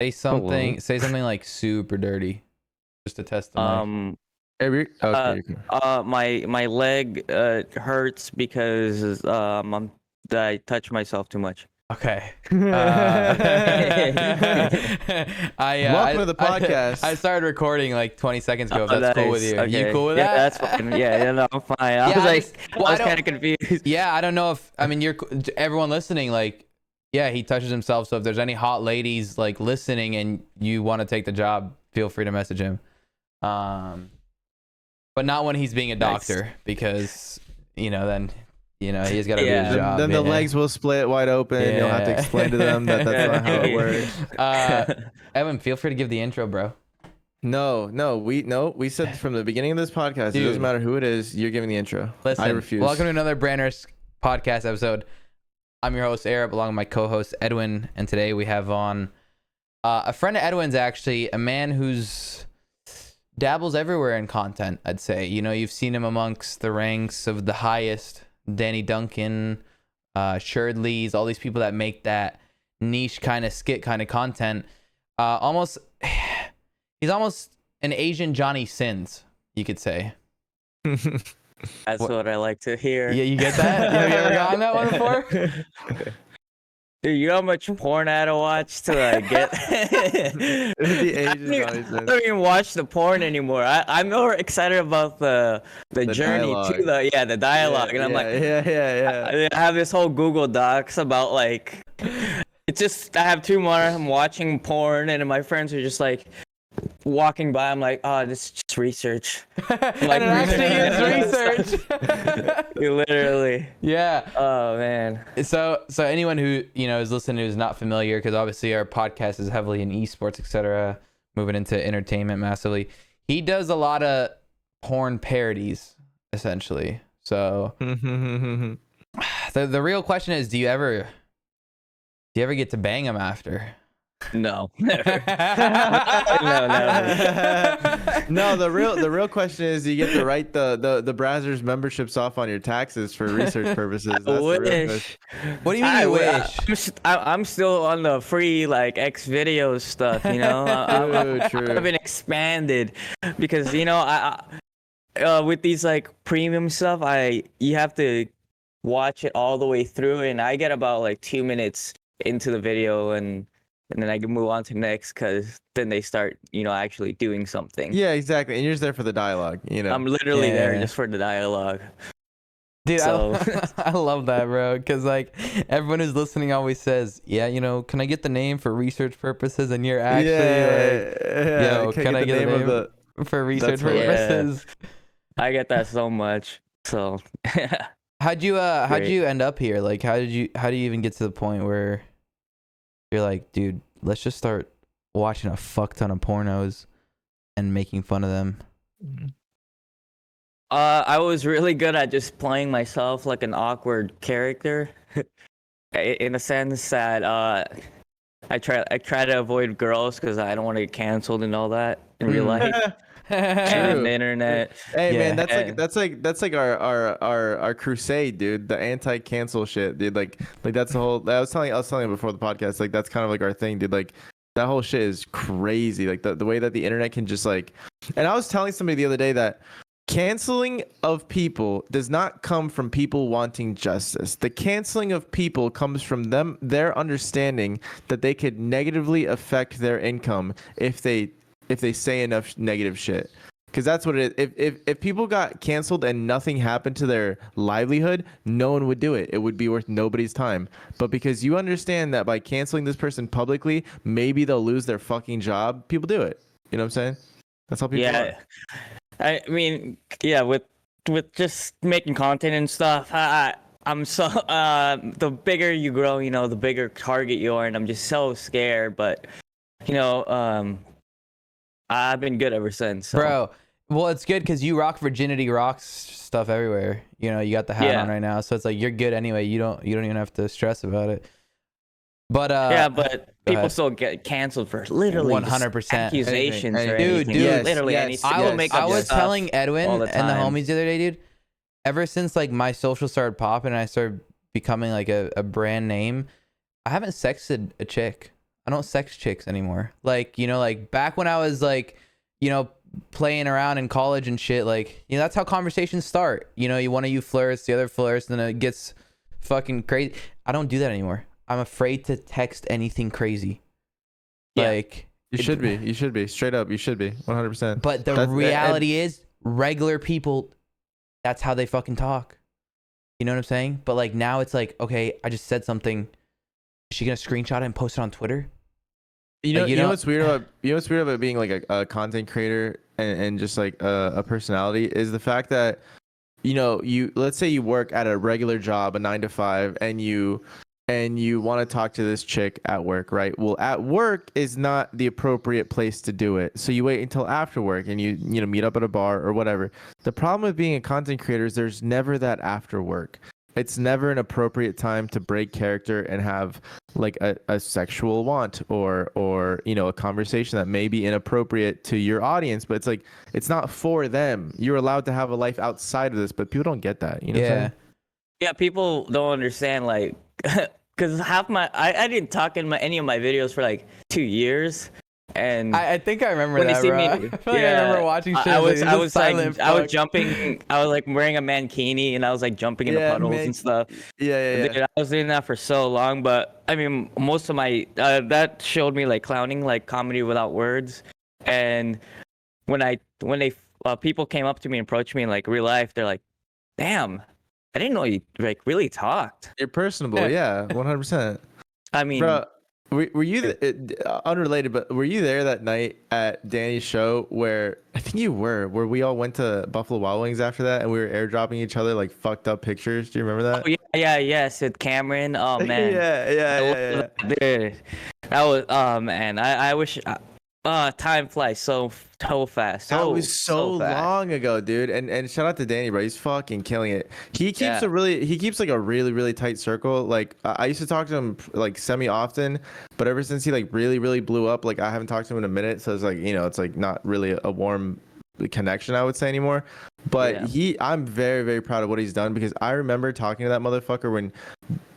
Say something like super dirty, just to test the mic. My leg hurts because I touch myself too much. Okay. Welcome to the podcast. I started recording like 20 seconds ago. If that's cool with you. Okay. You cool with that? Yeah, that's fine. Yeah, no, I'm fine. I was kind of confused. Yeah, I don't know if everyone listening, like, yeah, he touches himself. So if there's any hot ladies like listening and you want to take the job, feel free to message him. But not when he's being a doctor, because then he's got to do his job. Then the legs will split wide open, and you'll have to explain to them that that's not how it works. Evan, feel free to give the intro, bro. No, we said from the beginning of this podcast, Dude, it doesn't matter who it is, you're giving the intro. Listen, I refuse. Welcome to another Branders podcast episode. I'm your host, Arab, along with my co-host, Edwin, and today we have on a friend of Edwin's, actually, a man who's dabbles everywhere in content, I'd say. You've seen him amongst the ranks of the highest, Danny Duncan, Cherdleys, all these people that make that niche kind of skit kind of content. He's almost an Asian Johnny Sins, you could say. That's what I like to hear. Yeah, you get that? Have you ever gotten that one before? Dude, you know how much porn I had to watch to get? The I don't even watch the porn anymore. I'm more excited about the journey dialogue. to the dialogue, and I'm yeah. I have this whole Google Docs about like, it's just I have two more. I'm watching porn, and my friends are just like walking by. I'm like, oh, this is just research. Like, actually is research. Literally. Yeah. Oh man. So anyone who is listening who's not familiar, because obviously our podcast is heavily in esports, etc., moving into entertainment massively. He does a lot of porn parodies, essentially. So the real question is, do you ever get to bang him after? No, never. No, the real question is, do you get to write the Brazzers memberships off on your taxes for research purposes? That's the real question. What do you mean you wish? I'm still on the free like X videos stuff, True. I've been expanded because I with these like premium stuff, you have to watch it all the way through, and I get about like 2 minutes into the video and then I can move on to next, because then they start, actually doing something. Yeah, exactly. And you're just there for the dialogue, I'm literally there just for the dialogue. Dude, so. I love that, bro. Because like everyone who's listening always says, yeah, can I get the name for research purposes? And you're actually can I get the name for research purposes? Yeah. I get that so much. So how'd you end up here? Like, how do you even get to the point where you're like, dude, let's just start watching a fuck ton of pornos and making fun of them? I was really good at just playing myself like an awkward character, in a sense that I try to avoid girls because I don't want to get canceled and all that in real life. And on the internet. Hey man, that's like our crusade, dude. The anti-cancel shit, dude. Like that's the whole. I was telling you before the podcast. Like that's kind of like our thing, dude. Like that whole shit is crazy. Like the way that the internet can just like. And I was telling somebody the other day that canceling of people does not come from people wanting justice. The canceling of people comes from their understanding that they could negatively affect their income if they say enough negative shit. Because that's what it is. If people got canceled and nothing happened to their livelihood, no one would do it. It would be worth nobody's time. But because you understand that by canceling this person publicly, maybe they'll lose their fucking job, people do it. You know what I'm saying? That's how people are. I mean, yeah, with just making content and stuff, I'm so the bigger you grow, the bigger target you are, and I'm just so scared. But I've been good ever since. So. Bro, well, it's good because you rock Virginity Rocks stuff everywhere. You got the hat on right now, so it's like you're good anyway. You don't even have to stress about it. But but people still get canceled for literally 100% accusations, dude. Yes, literally anything. I was telling Edwin and the homies the other day, dude. Ever since like my social started popping and I started becoming like a brand name, I haven't sexted a chick. I don't sex chicks anymore. Like, you know, like back when I was like, you know, playing around in college and shit, like, you know, that's how conversations start. You know, one of you flirts, the other flirts, and then it gets fucking crazy. I don't do that anymore. I'm afraid to text anything crazy. Yeah. Like, You should be straight up. You should be 100%. but the reality is, regular people, that's how they fucking talk. You know what I'm saying? But like now it's like, okay, I just said something. Is she gonna screenshot it and post it on Twitter? You know, Like, you know what's weird about being like a content creator and just like a personality is the fact that, you know, let's say you work at a regular job, a 9 to 5, and you want to talk to this chick at work, right? Well, at work is not the appropriate place to do it. So you wait until after work and you know, meet up at a bar or whatever. The problem with being a content creator is there's never that after work. It's never an appropriate time to break character and have like a sexual want or you know, a conversation that may be inappropriate to your audience, but it's like, it's not for them. You're allowed to have a life outside of this, but people don't get that. You know what I'm saying? Yeah, people don't understand, like, because I didn't talk in any of my videos for like 2 years, and I think I remember when that, they see bro. me, I feel like I remember watching shit. I was silent I was jumping, I was like wearing a mankini, and I was like jumping into puddles and stuff. Yeah. Dude, I was doing that for so long, but I mean, most of my that showed me like clowning, like comedy without words, and when they people came up to me and approached me in like real life, they're like, "Damn, I didn't know you like really talked." You're personable. Yeah, 100%. I mean, Bro, were you unrelated, but were you there that night at Danny's show where I think you were, where we all went to Buffalo Wild Wings after that and we were airdropping each other like fucked up pictures? Do you remember that? oh yes, with Cameron. Oh man, yeah. dude, that was man. I wish. Time flies so fast. That was so fast. long ago, dude. And shout out to Danny, bro. He's fucking killing it. He keeps like a really tight circle. Like I used to talk to him like semi often, but ever since he like really blew up, like I haven't talked to him in a minute. So it's like, you know, it's like not really a warm connection, I would say, anymore. But I'm very proud of what he's done, because I remember talking to that motherfucker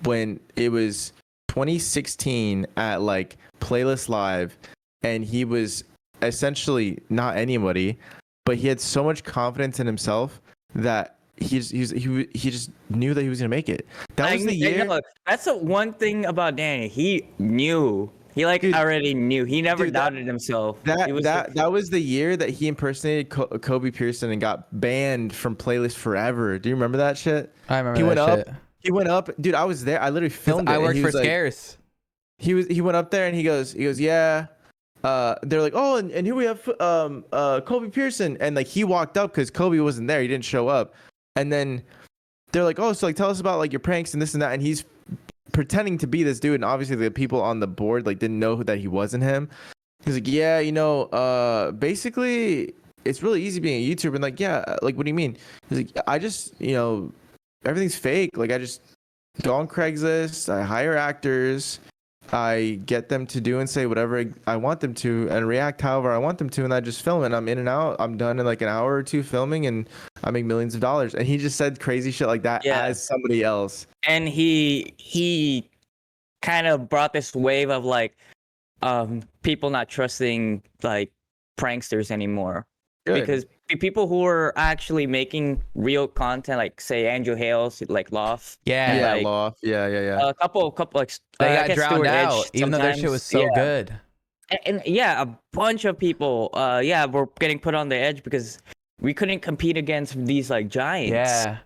when it was 2016 at like Playlist Live. And he was essentially not anybody, but he had so much confidence in himself that he just knew that he was gonna make it. That was the year. That's the one thing about Danny. He knew. He already knew. He never doubted himself. That was the year that he impersonated Kobe Pearson and got banned from Playlist forever. Do you remember that shit? I remember that shit. He went up, dude. I was there. I literally filmed it. I worked for Scarce. He went up there and he goes, yeah. They're like, oh, and here we have Kobe Pearson, and like he walked up because Kobe wasn't there, he didn't show up, and then they're like, oh, so like tell us about like your pranks and this and that, and he's pretending to be this dude, and obviously the people on the board like didn't know that he wasn't him. He's like, yeah, you know, basically it's really easy being a YouTuber, and like, yeah, like what do you mean? He's like, I just, you know, everything's fake. Like I just go on Craigslist, I hire actors. I get them to do and say whatever I want them to and react however I want them to, and I just film it. And I'm in and out. I'm done in like an hour or two filming, and I make millions of dollars. And he just said crazy shit like that as somebody else. And he kind of brought this wave of like people not trusting like pranksters anymple because people who are actually making real content, like say Andrew Hales, like Loft. Loft. Yeah. A couple like they got drowned out, even though their shit was so good. And a bunch of people, were getting put on the edge because we couldn't compete against these like giants. Yeah.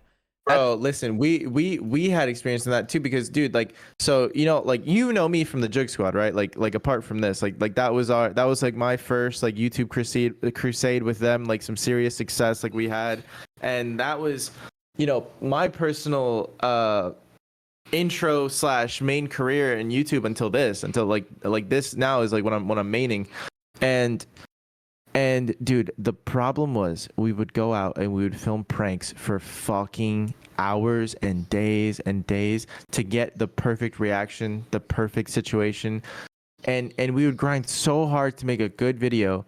Bro, listen, we had experience in that too, because dude, like, so you know, like, you know me from the Jug Squad, right? Like apart from this, like that was like my first like YouTube crusade with them, like some serious success like we had, and that was, you know, my personal intro / main career in YouTube until like this now is like when I'm maining, and dude, the problem was we would go out and we would film pranks for fucking hours and days to get the perfect reaction, the perfect situation. And we would grind so hard to make a good video,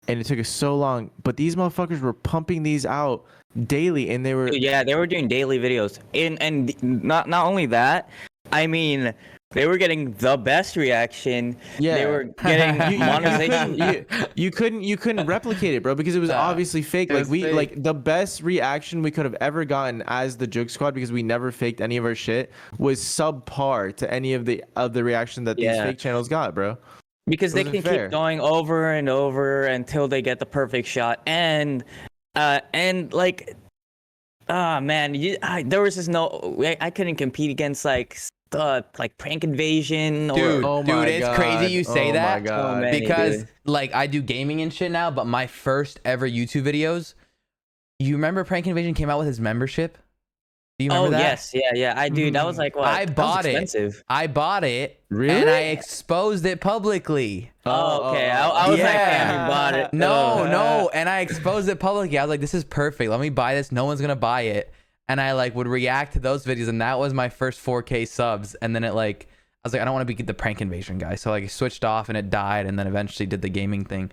and it took us so long. But these motherfuckers were pumping these out daily, and they were they were doing daily videos. And not only that, I mean, they were getting the best reaction. Yeah. They were getting monetization. You couldn't replicate it, bro, because it was obviously fake. It Like was we fake. like the best reaction we could have ever gotten as the Juke Squad, because we never faked any of our shit, was subpar to any of the reaction that these fake channels got, bro. Because they wasn't can fair. keep going over and over until they get the perfect shot. And like, man, there was just I couldn't compete against like Prank Invasion or Dude, Oh my it's God. crazy you say Oh that. my God. many, Because dude. like I do gaming and shit now, but my first ever YouTube videos, you remember Prank Invasion came out with his membership? Do you remember that? Yes, yeah. I do. That was like what? I bought that was it. expensive. I bought it. Really? And I exposed it publicly. Oh, okay. I was like, Yeah. damn, you bought it. No. And I exposed it publicly. I was like, this is perfect. Let me buy this. No one's going to buy it. And I like would react to those videos. And that was my first 4K subs. And then it like, I was like, I don't want to be the Prank Invasion guy. So like I switched off and it died. And then eventually did the gaming thing.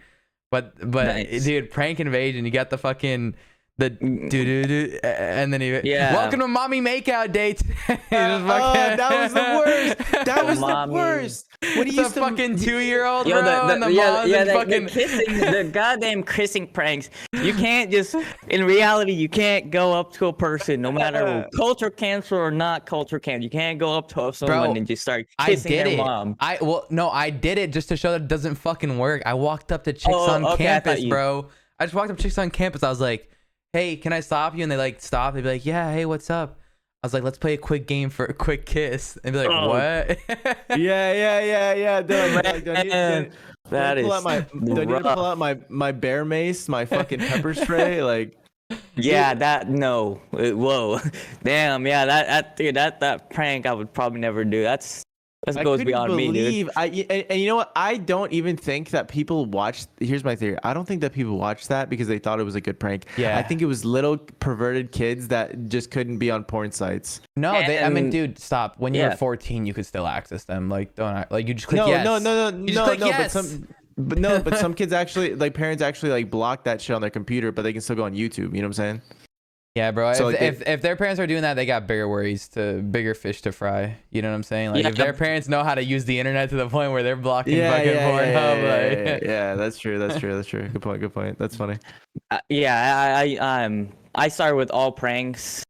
But Nice. dude, Prank Invasion, you got the fucking... The do and then he welcome to mommy makeout day today. that was the worst. That was the Mommy. worst. When he The used to fucking 2-year-old bro, Yo, and the moms and fucking the kissing, the goddamn kissing pranks. You can't just, in reality, you can't go up to a person, no matter culture cancel or not culture cancel. You can't go up to someone and just start kissing their mom. I did it just to show that it doesn't fucking work. I walked up to chicks on campus, bro. I just walked up to chicks on campus. I was like, hey, can I stop you? And they like stop. They'd be like, yeah, hey, what's up? I was like, let's play a quick game for a quick kiss. And be like, what? Yeah. That is Do I need to pull out my bear mace, my fucking pepper spray? Like, yeah, whoa, damn, yeah, that prank I would probably never do. That goes beyond me, dude. And you know what? I don't even think that people watched. Here's my theory. I don't think that people watched that because they thought it was a good prank. Yeah. I think it was little perverted kids that just couldn't be on porn sites. No, I mean, dude, stop. When you were 14, you could still access them. Like, don't act, like you just click yes. You just click yes. But some kids actually, like parents actually like block that shit on their computer, but they can still go on YouTube. You know what I'm saying? Yeah, bro. So if their parents are doing that, they got bigger fish to fry. You know what I'm saying? Like if their parents know how to use the internet to the point where they're blocking fucking Pornhub, yeah, that's true. Good point. That's funny. I started with all pranks.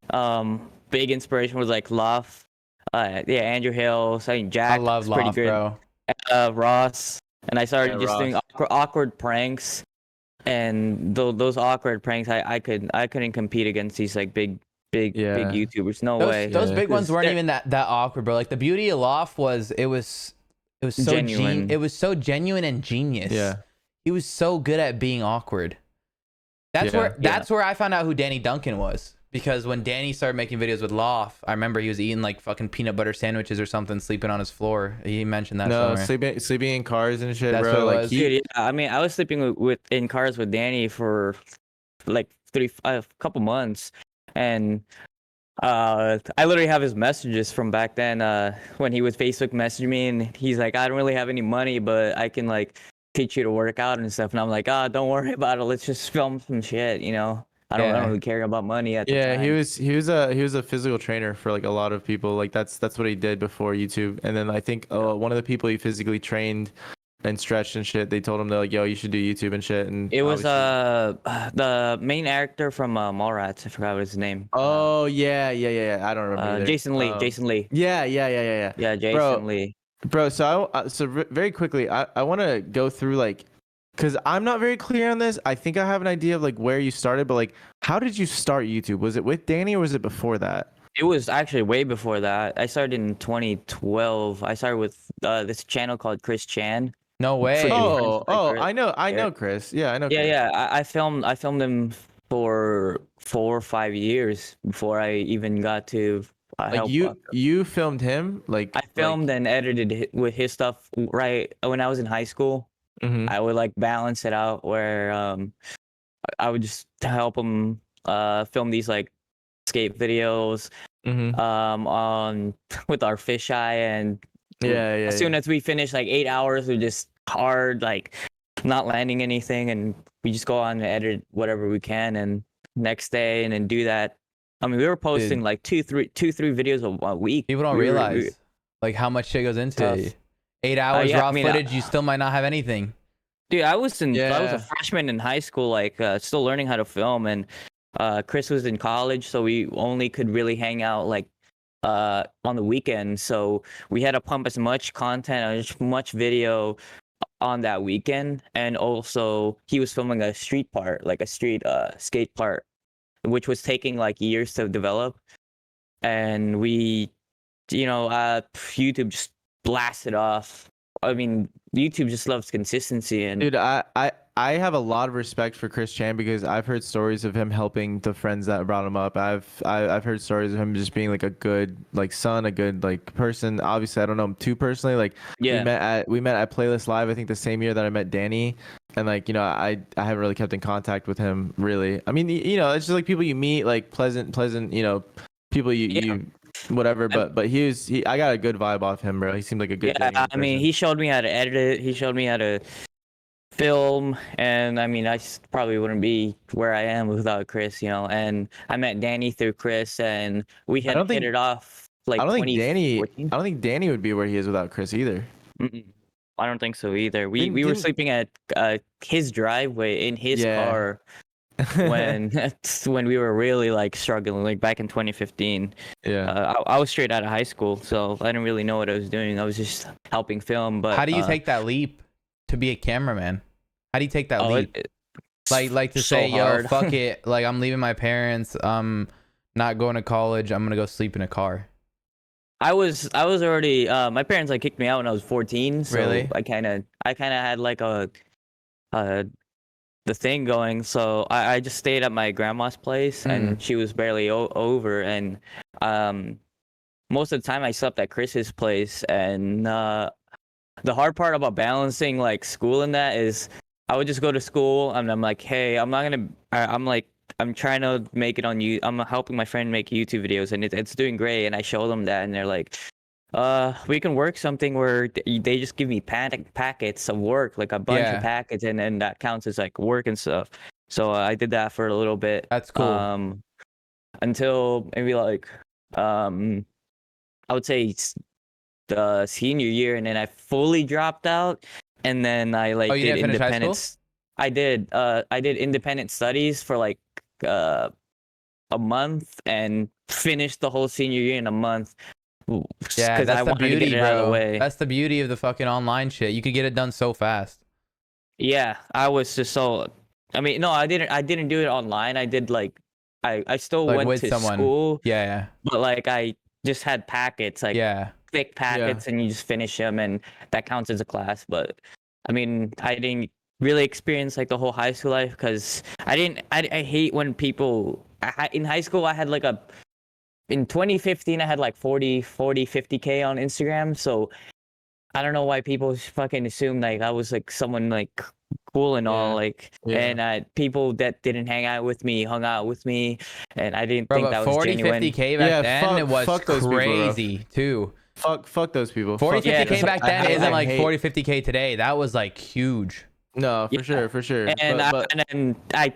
Big inspiration was like Loft. Andrew Hill. I think Jack. I love pretty Loft, good. bro. Ross. And I started just doing awkward pranks. And those awkward pranks, I couldn't compete against these like big YouTubers. No way. Those big ones weren't even that awkward, bro. Like the beauty of Loft was it was so genuine. It was so genuine and genius. Yeah. He was so good at being awkward. That's where I found out who Danny Duncan was. Because when Danny started making videos with Loft, I remember he was eating like fucking peanut butter sandwiches or something, sleeping on his floor. He mentioned that. No, somewhere. sleeping in cars and shit, That's bro. what it Like was. Dude, yeah, I mean, I was sleeping in cars with Danny for like a couple months, and I literally have his messages from back then when he would Facebook message me, and he's like, I don't really have any money, but I can like teach you to work out and stuff. And I'm like, don't worry about it. Let's just film some shit, you know. I don't really care about money at the time. he was a physical trainer for like a lot of people. Like that's what he did before YouTube. And then I think one of the people he physically trained and stretched and shit, they told him, they're like, yo, you should do YouTube and shit. And it was the main actor from Mallrats. I forgot what his name. Oh yeah. I don't remember either. Jason Lee. Yeah. Yeah, Jason Lee. Bro, so very quickly, I want to go through like, because I'm not very clear on this. I think I have an idea of like where you started, but like, how did you start YouTube? Was it with Danny or was it before that? It was actually way before that. I started in 2012. I started with this channel called ChrisChan. No way. I know Chris. Yeah, I know. Chris. Yeah. I filmed him for 4 or 5 years before I even got to help. You filmed him? Like I filmed and edited with his stuff right when I was in high school. Mm-hmm. I would like balance it out where I would just help him film these like skate videos on with our fisheye, and as soon as we finish like 8 hours, we're just hard like not landing anything, and we just go on and edit whatever we can, and next day and then do that. I mean, we were posting like two, three videos a week. People don't realize Like how much shit goes into Tough. it. 8 hours Yeah, raw I mean, footage, you still might not have anything. dude, I was a Yeah. freshman in high school, like still learning how to film, and Chris was in college, so we only could really hang out like on the weekend. So we had to pump as much content, as much video on that weekend, and also he was filming a street part, like a street skate part, which was taking like years to develop, and we, YouTube just blasted off. I mean, YouTube just loves consistency, and Dude, I have a lot of respect for ChrisChan because I've heard stories of him helping the friends that brought him up. I've heard stories of him just being like a good like son, a good like person. Obviously, I don't know him too personally. Like yeah, we met at Playlist Live, I think the same year that I met Danny. And like, I haven't really kept in contact with him really. I mean, it's just like people you meet, like pleasant, people yeah. you whatever, but I got a good vibe off him, bro. He seemed like a good Yeah, genuine I mean, person. he showed me how to edit it. He showed me how to film, and I mean, probably wouldn't be where I am without Chris, And I met Danny through Chris, and we I had don't hit think it off like 2014. I don't think Danny would be where he is without Chris either. Mm-mm. I don't think so either. We Didn't we were didn't sleeping at his driveway in his Yeah. car when when we were really like struggling, like back in 2015. Yeah. I was straight out of high school, so I didn't really know what I was doing. I was just helping film, How but do you take that leap to be a cameraman? How do you take that oh, leap? Like to so say, yo, hard. fuck it. Like I'm leaving my parents. I'm not going to college. I'm gonna go sleep in a car. I was already my parents like kicked me out when I was 14, so Really? I kind of had like uh the thing going. So I just stayed at my grandma's place, and she was barely over, and most of the time I slept at Chris's place. And the hard part about balancing like school and that is I would just go to school and I'm like, hey, I'm not gonna I'm like, I'm trying to make it on you. I'm helping my friend make YouTube videos, and it's doing great. And I show them that, and they're like, we can work something where they just give me packets of work, like a bunch of Yeah, packets, and then that counts as like work and stuff. So I did that for a little bit, that's cool. until maybe like I would say the senior year, and then I fully dropped out, and then I Oh, like you did didn't finish high school? I did independent studies for like uh a month, and finished the whole senior year in a month Yeah, because I that's the wanted to get beauty, it out of the bro. way. That's the beauty of the fucking online shit. You could get it done so fast. Yeah, I was just so. I mean, no, I didn't do it online. I did like, I still Like went with to someone. school, Yeah, but like I just had packets, like yeah. thick packets, and you just finish them, and that counts as a class. But I mean, I didn't really experience like the whole high school life because I didn't. I hate when people. In high school, I had like in 2015, I had like 50K on Instagram. So I don't know why people fucking assume like I was like someone like cool and all, Yeah. like, Yeah. and people that didn't hang out with me hung out with me, and I didn't Bro, think but that was 40, genuine. 50K back Yeah, then, it was fuck those people, bro. crazy too. Fuck those people. 40, Fuck 50K Yeah, back I then hate- isn't I like hate- 40, 50K today. That was like huge. No, for Yeah. sure, for sure. And But and then I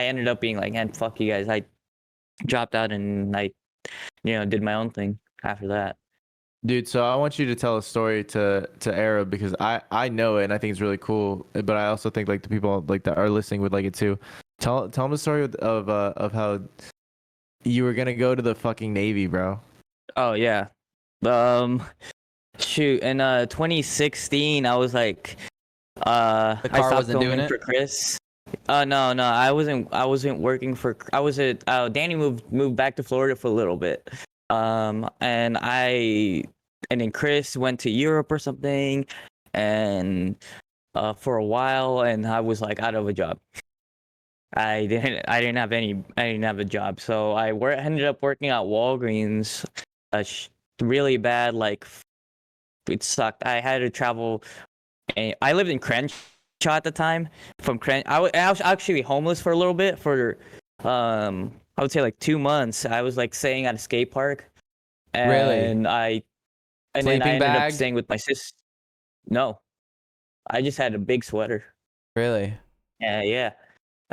ended up being like, man, fuck you guys. I dropped out, and I, did my own thing after that. dude, so I want you to tell a story to Arab because I know it and I think it's really cool. But I also think like the people like that are listening would like it too. Tell them the story of how you were gonna go to the fucking Navy, bro. Oh yeah. Shoot, in 2016, I was like, The I car stopped wasn't doing filming it? for Chris. No, I wasn't working for. I was at. Danny moved back to Florida for a little bit. And then Chris went to Europe or something, and for a while, and I was like out of a job. I didn't have a job, so ended up working at Walgreens. Really bad, like it sucked. I had to travel, and I lived in Crenshaw at the time. I was actually homeless for a little bit for I would say like 2 months. I was like staying at a skate park, Really? and then I Sleeping ended up bag? staying with my sis. No, I just had a big sweater. Really? Yeah,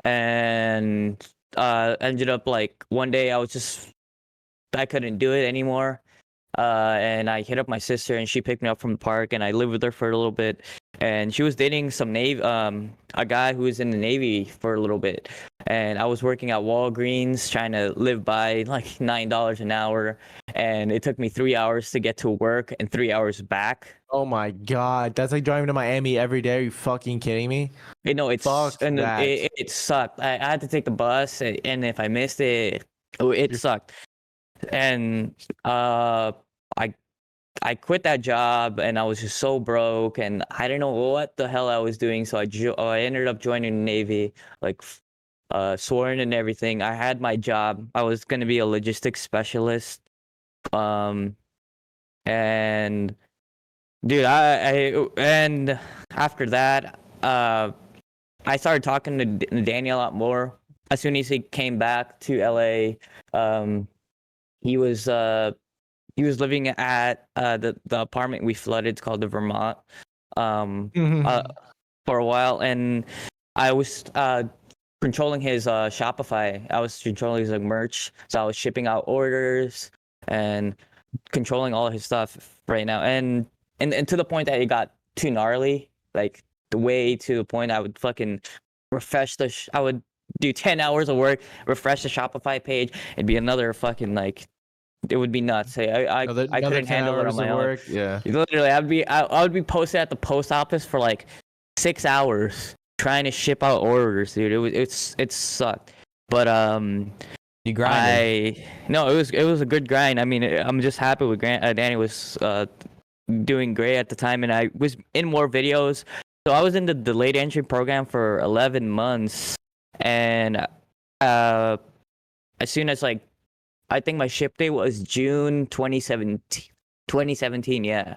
and ended up like one day I couldn't do it anymore. and I hit up my sister, and she picked me up from the park, and I lived with her for a little bit. And she was dating a guy who was in the Navy for a little bit, and I was working at Walgreens trying to live by like $9 an hour, and it took me 3 hours to get to work and 3 hours back. Oh my god, that's like driving to Miami every day. Are you fucking kidding me? Fuck that. It sucked. I had to take the bus, and if I missed it, it sucked. And I quit that job, and I was just so broke, and I didn't know what the hell I was doing. So I ended up joining the Navy, like sworn and everything. I had my job. I was gonna be a logistics specialist. And dude, and after that, I started talking to Danny a lot more. As soon as he came back to LA, he was living at the apartment we flooded. It's called the Vermont. For a while, and I was controlling his Shopify. I was controlling his merch, so I was shipping out orders and controlling all of his stuff right now. And to the point that it got too gnarly, like the way to the point I would fucking refresh I would do 10 hours of work, refresh the Shopify page, it'd be another fucking like. It would be nuts. I couldn't handle it on my own. Yeah. Literally, I would be posted at the post office for like 6 hours trying to ship out orders, dude. It sucked. But you grinded. No, it was a good grind. I mean, I'm just happy with Danny was doing great at the time, and I was in more videos. So I was in the delayed entry program for 11 months, and as soon as like. I think my ship date was June 2017, yeah.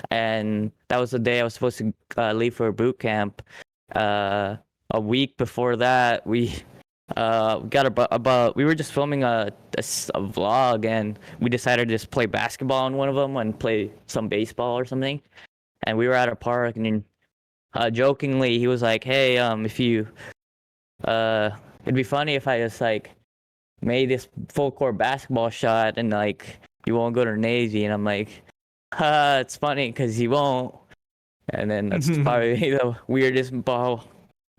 And that was the day I was supposed to leave for boot camp. A week before that, we got we were just filming a vlog, and we decided to just play basketball on one of them and play some baseball or something. And we were at a park, and jokingly, he was like, hey, if you, it'd be funny if I just like, made this full court basketball shot and like you won't go to the Navy, and I'm like, it's funny because you won't. And then that's probably the weirdest ball.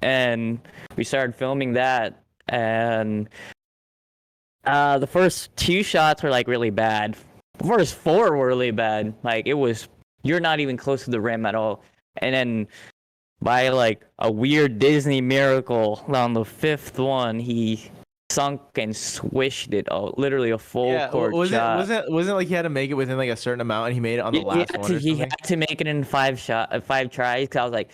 And we started filming that, and the first 2 shots were like really bad. The first 4 were really bad. Like it was, you're not even close to the rim at all. And then by like a weird Disney miracle on the 5th one, he sunk and swished it out, literally a full court shot. Wasn't it like he had to make it within like a certain amount, and he made it on the last one? He had to make it in 5 tries. Cause I was like,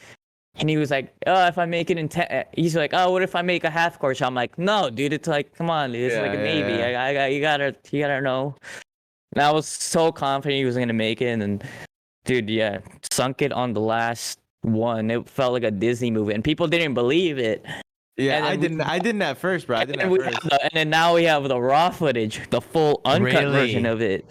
and he was like, oh, if I make it in 10, he's like, oh, what if I make a half court shot? I'm like, no, dude, it's like, come on, dude, it's like a Navy. Yeah. You gotta know. And I was so confident he was gonna make it, and then, dude, yeah, sunk it on the last one. It felt like a Disney movie, and people didn't believe it. Yeah, I didn't at first, bro. I didn't at first. And then now we have the raw footage, the full uncut version of it.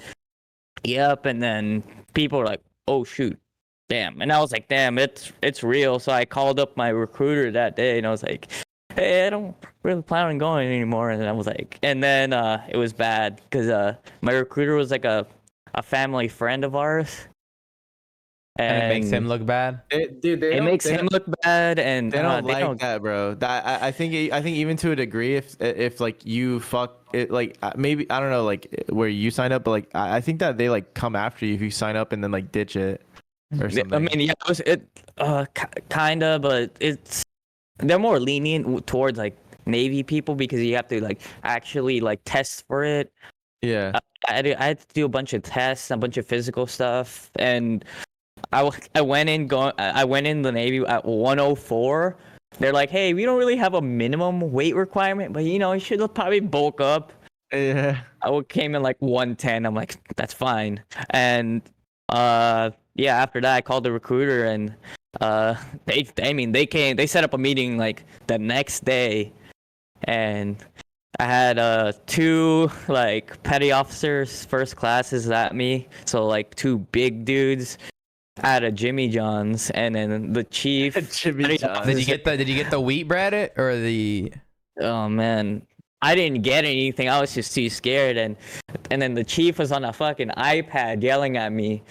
Yep, and then people were like, "Oh shoot, damn!" And I was like, "Damn, it's real." So I called up my recruiter that day, and I was like, "Hey, I don't really plan on going anymore." And I was like, and then it was bad because my recruiter was like a family friend of ours. And it makes him look bad. It makes him look bad, and they don't like that, bro. I think even to a degree, if like you fuck it, like maybe I don't know, like where you sign up, but like I think that they like come after you if you sign up and then like ditch it or something. I mean, yeah, kinda, but they're more lenient towards like Navy people because you have to like actually like test for it. Yeah, I had to do a bunch of tests, a bunch of physical stuff, and I went in the Navy at 104. They're like, hey, we don't really have a minimum weight requirement, but you know, you should probably bulk up. Yeah. I came in like 110. I'm like, that's fine. And yeah, after that I called the recruiter, and they set up a meeting like the next day, and I had 2 like petty officers first classes at me, so like 2 big dudes at a Jimmy John's, and then the chief. Jimmy John's. Did you get the wheat bread or the? Oh man, I didn't get anything. I was just too scared, and then the chief was on a fucking iPad yelling at me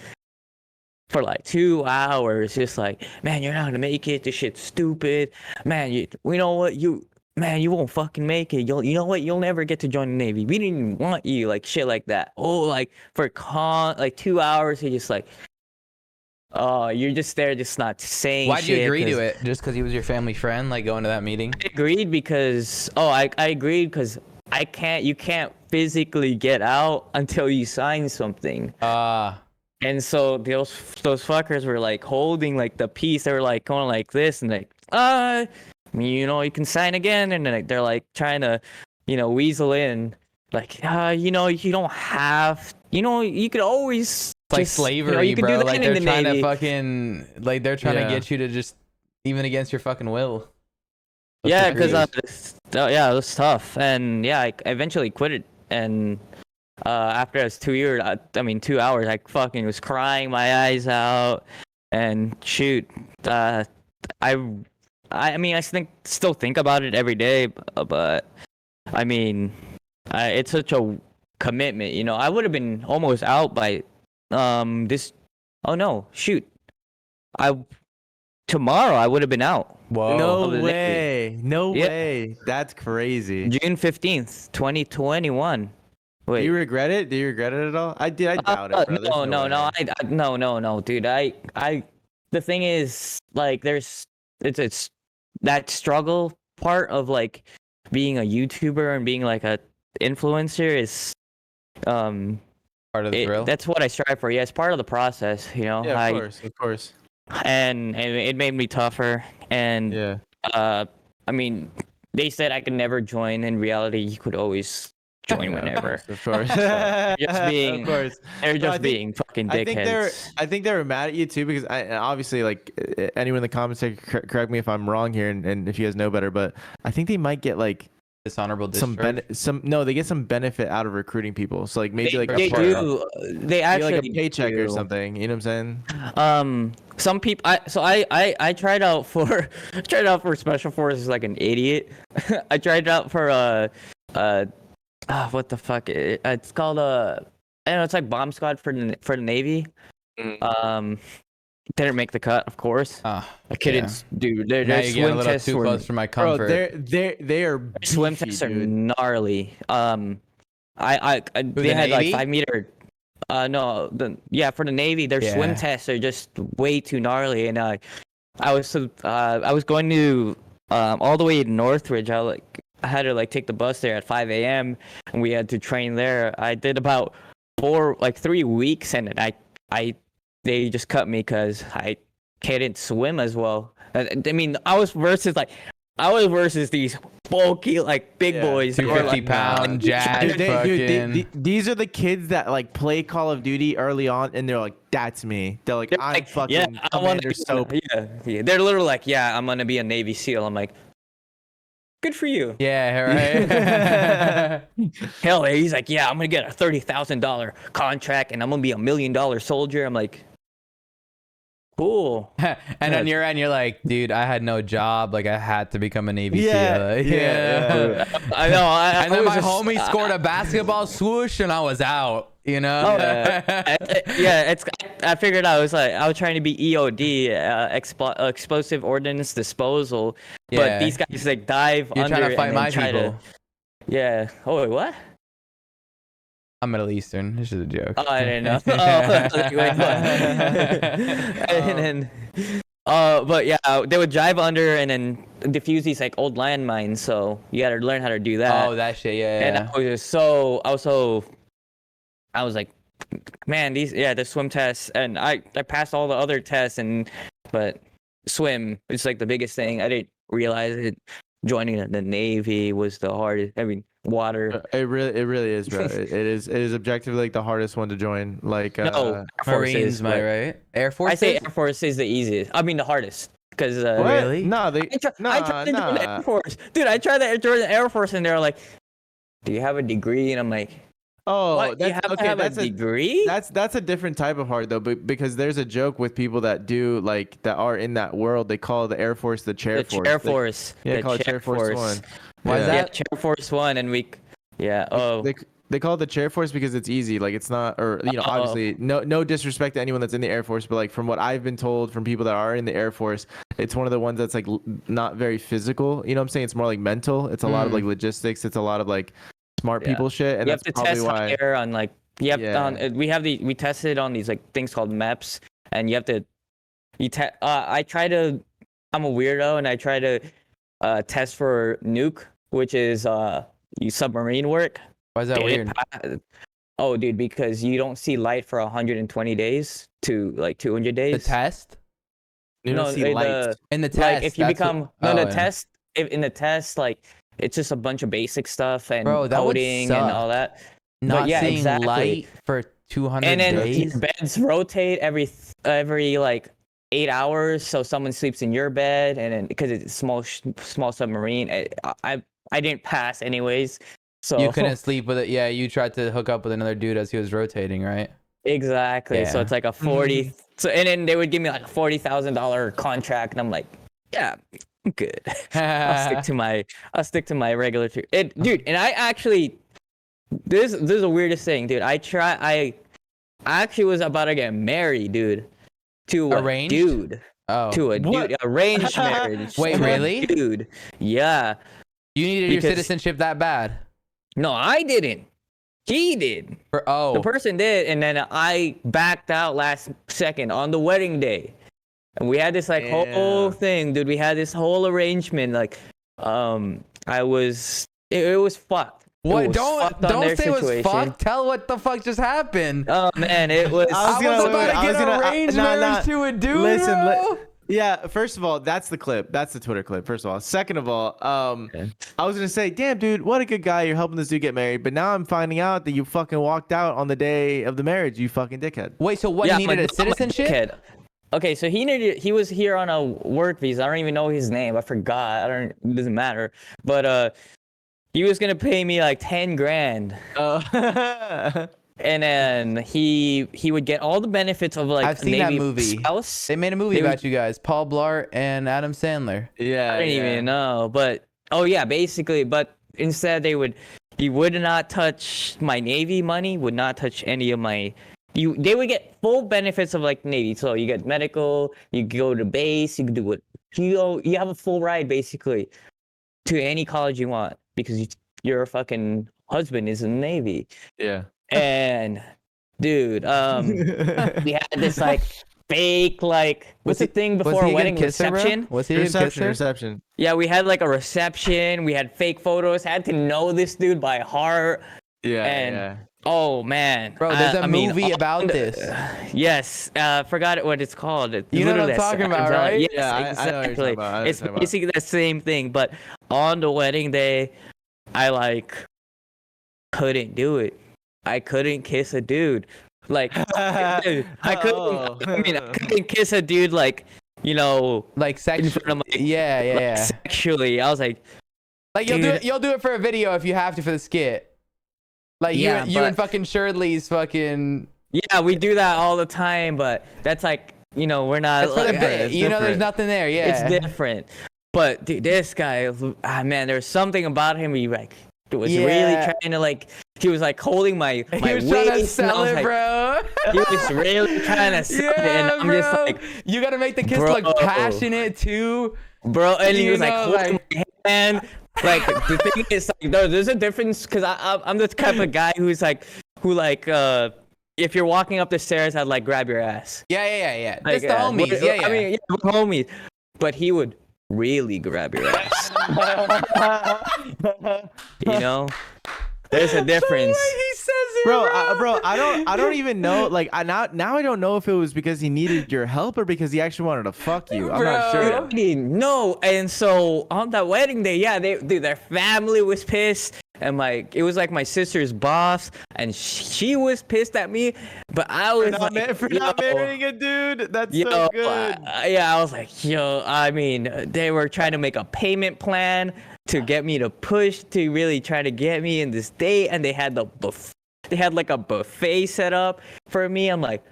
for like 2 hours, just like, man, you're not gonna make it. This shit's stupid, man. You know what, you won't fucking make it. You know what, you'll never get to join the Navy. We didn't even want you, like shit like that. Oh, like for like 2 hours, he just like, oh, you're just there, just not saying. Why'd you agree to it? Just because he was your family friend, like going to that meeting? I agreed because I agreed because you can't physically get out until you sign something. And so those fuckers were like holding like the piece. They were like going like this and like, you can sign again. And then they're like trying to, weasel in like, you don't have, you could always. It's like slavery, bro. Like they're trying to fucking, like they're trying to get you to just, even against your fucking will. Yeah, because it was tough, and yeah, I eventually quit it, and after it was 2 years, 2 hours, I fucking was crying my eyes out, and shoot, I still think about it every day, but it's such a commitment, I would have been almost out by this. Oh no, shoot, tomorrow I would have been out. Whoa. No way. That's crazy. June 15th, 2021. Wait. Do you regret it? Do you regret it at all? I doubt it, bro. No, dude. The thing is, like, it's that struggle part of like being a YouTuber and being like a influencer is part of the thrill. That's what I strive for. Yeah, it's part of the process, Yeah, of course. And it made me tougher. And they said I could never join. In reality, you could always join whenever. Of course. Of course. They're just being fucking dickheads. I think they were mad at you too because obviously, like, anyone in the comments, correct me if I'm wrong here, and if you guys know better, but I think they might get like dishonorable discharge. They get some benefit out of recruiting people. So like maybe they do. They actually like a paycheck or something. You know what I'm saying? Some people. I tried out for special forces like an idiot. I tried out for what the fuck? It's called I don't know. It's like bomb squad for the Navy. Didn't make the cut, of course. I couldn't do. Their swim tests too close for my comfort. Bro, they are beefy, swim tests are gnarly. They had like 5 meter. For the Navy, their swim tests are just way too gnarly. And I was going to all the way to Northridge. I had to like take the bus there at 5 a.m. and we had to train there. I did about 3 weeks, and they just cut me because I couldn't swim as well. I was versus these bulky, like, big boys. 250-pound jack. Dude, these are the kids that like play Call of Duty early on, and they're like, "That's me." They're like, "I'm like, fucking Commander Soap." Yeah. They're literally like, "Yeah, I'm gonna be a Navy SEAL." I'm like, good for you. Yeah, right. Hell, he's like, "Yeah, I'm gonna get a $30,000 contract, and I'm gonna be $1 million soldier." I'm like, cool. And on your end, you're like, dude, I had no job. Like, I had to become a Navy SEAL. I know. And then my homie scored a basketball swoosh, and I was out. You know? I figured I was trying to be EOD, explosive ordnance disposal, but these guys like dive You're under. You're trying to fight my people. Yeah. Oh wait, what? I'm Middle Eastern. This is a joke. Oh, I didn't know. And then, but yeah, they would drive under and then defuse these like old landmines. So you got to learn how to do that. Oh, that shit, yeah. And I was like, man, the swim tests, and I passed all the other tests, but swim is like the biggest thing. I didn't realize it. Joining the Navy was the hardest. Water. It really is, bro. it is objectively like the hardest one to join. Like Marines, am I right? Air Force. I say Air Force is the easiest. I mean the hardest. Because really? No, I tried to join the Air Force. Dude, I tried to join the Air Force, and they're like, "Do you have a degree?" And I'm like, "Oh, what? that's okay. That's a degree." That's a different type of hard though, because there's a joke with people that do like that are in that world. They call the Air Force the Chair Force. Chair Force. Yeah, call it Chair Force 1. Why is Yeah. Yeah, that? Chair Force One, and yeah. Oh, They call it the Chair Force because it's easy. Like it's not, or Oh. obviously no disrespect to anyone that's in the Air Force, but like from what I've been told from people that are in the Air Force, it's one of the ones that's like not very physical. You know what I'm saying? It's more like mental. It's a lot of like logistics. It's a lot of like smart Yeah. people shit, and you that's have to probably test why. higher on like Yeah. we tested on these like things called MEPS, and you have to I'm a weirdo, and I try to test for nuke, which is submarine work. Why is that Didn't weird? Oh, dude, because you don't see light for 120 days to like 200 The days. test? You No, don't see lights. In the like test. if you that's what- become oh, the yeah. test in the test, like it's just a bunch of basic stuff and Bro, that would coding and all suck. that. Not yeah, seeing exactly. light for 200 And then days. your beds rotate every like 8 hours, so someone sleeps in your bed, and then because it's small submarine, I didn't pass anyways. So You couldn't sleep with it. Yeah, you tried to hook up with another dude as he was rotating, right? exactly. So Yeah. it's like a 40. So and then they would give me like a $40,000 contract, and I'm like, yeah, I'm good. I'll stick to my regular dude. And I actually this is the weirdest thing, dude. I actually was about to get married, dude. To a Arranged? dude. Oh. To a What? dude. Arranged marriage. Wait, to a really? dude. Yeah. You needed your Because- citizenship that bad? No, I didn't. He did. The Oh. person did, and then I backed out last second on the wedding day. And we had this like whole thing, dude. We had this whole arrangement. Like, it was fucked. It What? was fucked on Don't their say it was situation. fucked. Tell what the fuck just happened. Oh man, it was. I was about to get arranged marriage to a dude, Listen, bro. yeah, first of all, that's the clip. That's the Twitter clip, first of all. Second of all, Okay. I was going to say, damn, dude, what a good guy. You're helping this dude get married. But now I'm finding out that you fucking walked out on the day of the marriage, you fucking dickhead. Wait, so what? Yeah, He needed a I'm a citizenship? dickhead. Okay, so he was here on a work visa. I don't even know his name. I forgot. It doesn't matter. But he was gonna pay me like 10 grand. And then he would get all the benefits of like I've a seen that Navy movie. spouse. They made a movie about you guys. Paul Blart and Adam Sandler. Yeah. I didn't even know, but basically, but instead he would not touch my Navy money, would not touch any of my. They would get full benefits of like Navy, so you get medical, you go to base, you can do what you have a full ride basically to any college you want because your fucking husband is in the Navy. Yeah. And dude, we had this like fake like what's the thing before a wedding reception? Was he a kisser? Reception. Yeah, we had like a reception. We had fake photos. Had to know this dude by heart. Yeah. And yeah. oh man, Bro, there's a movie about this. Yes, forgot what it's called. It's You know what I'm literally talking that about, sounds- right? Yes, Yeah, I know what you're exactly. talking about. I know what It's you're talking basically the same thing, but on the wedding day, I like couldn't do it. I couldn't kiss a dude. Like I couldn't. I mean, I couldn't kiss a dude like Like in front of my, yeah. sexually. I was like, Like you'll do it for a video if you have to for the skit. Like Yeah, you and but- fucking Cherdleys fucking. yeah, we do that all the time, but that's like we're not. That's for the like, bit. it's You know, there's different. nothing there. Yeah. It's different. But dude, this guy, man, there's something about him. He like was really Yeah. trying to like. He was like holding my He my was waist. trying to and sell I was it, like, bro. He was really trying to sell it, and I'm just bro. like, You gotta make the kiss Bro. look passionate too. bro. And he You was like know, holding my hand. Like the thing is, like, there's a difference because I'm the type of guy who if you're walking up the stairs, I'd like grab your ass. Yeah. Like, Just the homies. Yeah. I mean, yeah, we're homies. But he would really grab your ass. You know, there's a difference. The way he says it, Bro, I don't even know. Like, now I don't know if it was because he needed your help or because he actually wanted to fuck you. I'm not Bro. sure. No, and so on that wedding day, yeah, their family was pissed, and like it was like my sister's boss, and she was pissed at me, but I was For not marrying a dude. That's so good. I was like, I mean, they were trying to make a payment plan to get me to push to really try to get me in this date, and they had like a buffet set up for me. I'm like,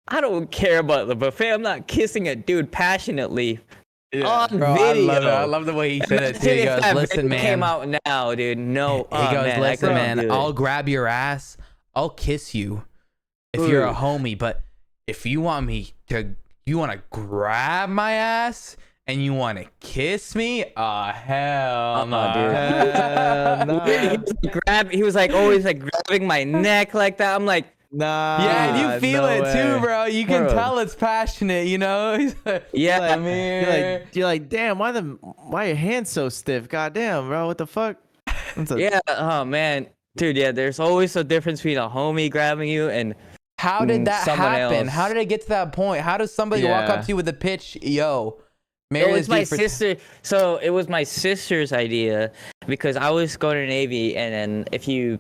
I don't care about the buffet. I'm not kissing a dude passionately on Bro, video. I love it. I love the way he said it too. He If goes, that "Listen, video man." came out now, dude. No, He goes, man, I "Listen, couldn't man. do it. I'll grab your ass. I'll kiss you if you're a homie. But if you want you want to grab my ass and you want to kiss me, hell no, dude. He was like always like grabbing my neck like that. I'm like, Nah. Yeah, and you feel no it way. too, bro. You can Bro. tell it's passionate, you know? He's like, yeah, come here. You're like, damn, why your hands so stiff? God damn, bro, what the fuck? yeah. Oh man, dude. Yeah, there's always a difference between a homie grabbing you and How did that someone happen? else. How did it get to that point? How does somebody walk up Yeah. to you with a pitch, yo, marry It this was my dude for sister. So it was my sister's idea because I was going to Navy, and then if you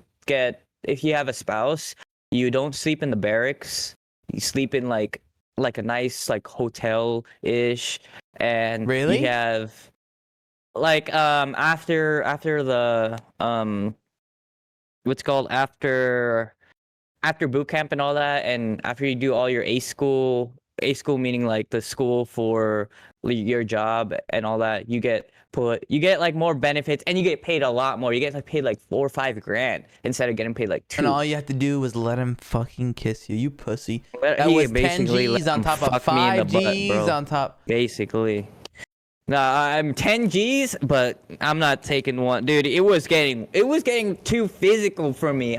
have a spouse, you don't sleep in the barracks. You sleep in like a nice like hotel ish, and Really? you have like after the what's called after boot camp and all that, and after you do all your A school meaning like the school for your job and all that, you get like more benefits and you get paid a lot more. You get like paid like $4 or $5 grand instead of getting paid like $2. And all you have to do was let him fucking kiss you, you pussy. But That he was 10 basically let G's on him top of fuck me in the 5 butt, G's bro. on top. Basically. No, I'm 10 G's, but I'm not taking one. Dude, it was getting too physical for me.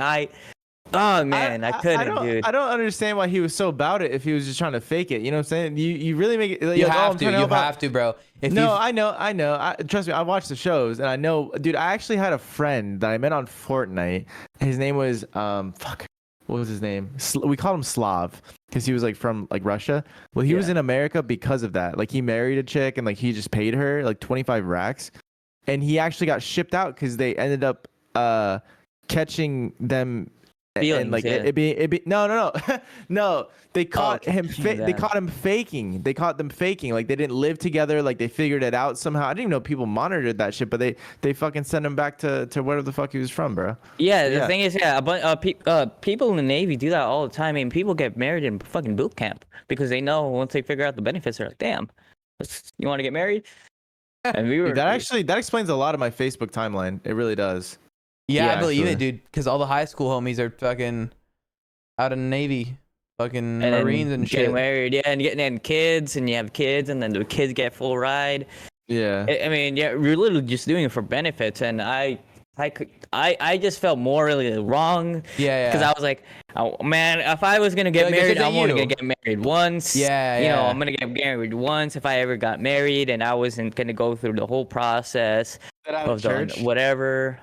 Oh man, I couldn't, dude. I don't understand why he was so about it if he was just trying to fake it. You know what I'm saying? You really make it. Like, You oh, have I'm to, trying you help out. have to, bro. If No, you I know. Trust me, I watched the shows and I know, dude. I actually had a friend that I met on Fortnite. His name was what was his name? We called him Slav because he was like from like Russia. Well, he was in America because of that. Like he married a chick and like he just paid her like 25 racks, and he actually got shipped out because they ended up catching them. Feelings, And like yeah. it be no no, they caught him they them. caught him faking like they didn't live together, like they figured it out somehow. I didn't even know people monitored that shit, but they fucking sent him back to wherever the fuck he was from, bro. Yeah, the thing is, a bunch people in the Navy do that all the time. I mean, people get married in fucking boot camp because they know once they figure out the benefits, they're like, damn, you want to get married? And we were Dude, that explains a lot of my Facebook timeline. It really does. Yeah, I believe actually. it, dude. Because all the high school homies are fucking out in the Navy, fucking and Marines and getting shit. married, yeah, and getting kids, and you have kids, and then the kids get full ride. Yeah. I mean, yeah, we're literally just doing it for benefits, and I just felt morally wrong. Yeah. Because I was like, oh man, if I was gonna get Like, married, is it I'm only you? gonna get married once. Yeah, You know, yeah. I'm gonna get married once if I ever got married, and I wasn't gonna go through the whole process of church? whatever.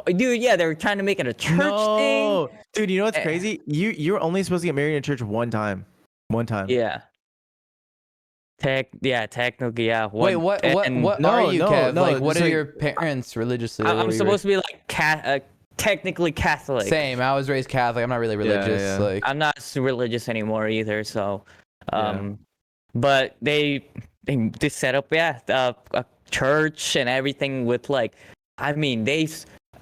Dude, yeah, they were trying to make it a church thing. No, dude, you know what's crazy? You're only supposed to get married in church one time. Yeah. Technically, yeah. Wait, what No, are you, no, Kev? no, Like, what it's are like- your parents religiously? I'm supposed to be like technically Catholic. Same. I was raised Catholic. I'm not really religious. yeah. Like, I'm not religious anymore either, so Yeah. but they set up a church and everything with like, I mean,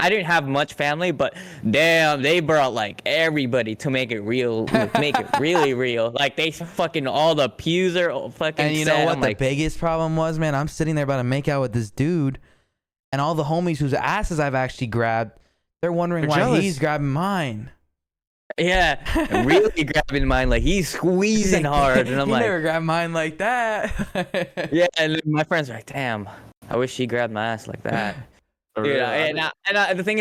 I didn't have much family, but damn, they brought like everybody to make it real, make it really real. Like they fucking all the pews are fucking and you set. know what I'm the like, biggest problem was, man? I'm sitting there about to make out with this dude, and all the homies whose asses I've actually grabbed, they're wondering They're why jealous. he's grabbing mine. yeah, really grabbing mine, like he's squeezing hard, and I'm he like, never grabbed mine like that. yeah, and then my friends are like, damn, I wish he grabbed my ass like that. For Dude, real. the thing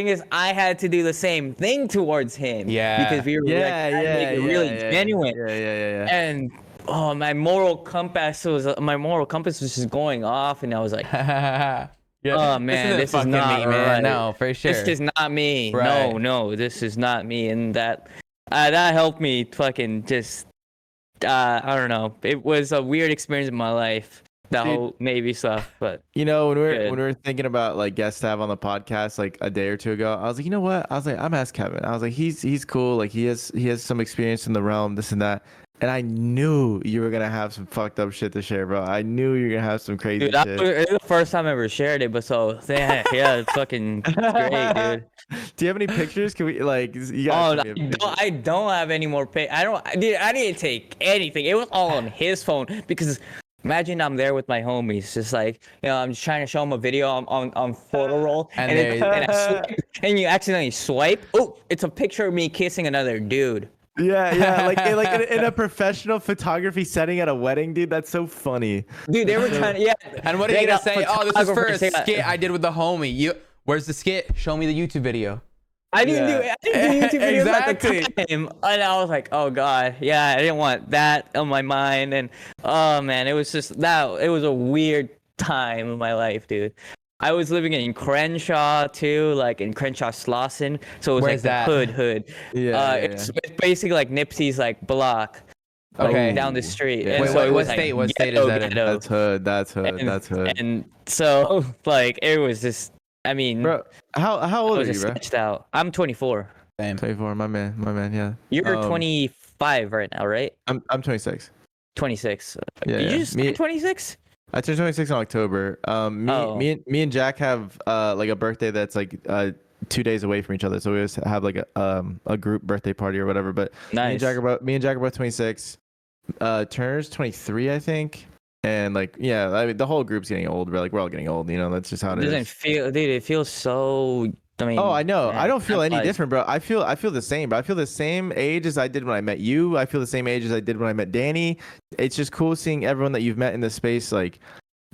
is, I had to do the same thing towards him. Yeah. Because we were like, trying to make it really genuine. Yeah. And oh, my moral compass was just going off, and I was like, Yeah. oh man, this is fucking not me, man. right. No, for sure. This is not me. Right. No, this is not me. And that helped me fucking just I don't know. It was a weird experience in my life. The whole Navy stuff, but You know, when Good. we were thinking about like guests to have on the podcast like a day or two ago, I was like, you know what? I was like, I'm ask Kevin. I was like, he's cool. Like he has some experience in the realm, this and that. And I knew you were gonna have some fucked up shit to share, bro. I knew you were gonna have some crazy dude, shit. it's the first time I ever shared it. But so yeah, it's fucking great, dude. Do you have any pictures? Can we like? You Oh, gotta send me a picture. I don't have any more pay. I didn't take anything. It was all on his phone because Imagine I'm there with my homies, just like, I'm just trying to show them a video on photo roll, And and I swipe, and you accidentally swipe. Oh, it's a picture of me kissing another dude. Yeah, like in a professional photography setting at a wedding, dude. That's so funny. Dude, they were trying to, And what are they you gonna got say? Oh, this is for a photographers, they got- skit I did with the homie. Where's the skit? Show me the YouTube video. I didn't do YouTube videos Exactly. at the time, and I was like, oh god, yeah, I didn't want that on my mind, and oh man, it was just that. It was a weird time in my life, dude. I was living in Crenshaw too, like in Crenshaw Slauson, so it was Where's like that? the hood. Yeah, It's basically like Nipsey's like block, like Okay. down the street. Yeah. And Wait, so it what was state? like What state is that in? ghetto. That's hood. That's hood. And, That's hood. And so like it was just, I mean, Bro, how I old are was you, just bro? sketched out. I'm 24. Same. 24. My man. Yeah. You're 25 right now, right? I'm 26. 26. Yeah, Did yeah. you just Me- turn 26? I turned 26 in October. Me and Jack have like a birthday that's like 2 days away from each other, so we always have like a group birthday party or whatever. But Nice. me and Jack are both 26. Turner's 23, I think. And like, yeah, I mean, the whole group's getting old. We're all getting old. That's just how it Doesn't is. feel, dude. It feels so. I mean. Oh, I know. man, I don't feel I'm any like- different, bro. I feel the same, bro. I feel the same age as I did when I met you. I feel the same age as I did when I met Danny. It's just cool seeing everyone that you've met in this space like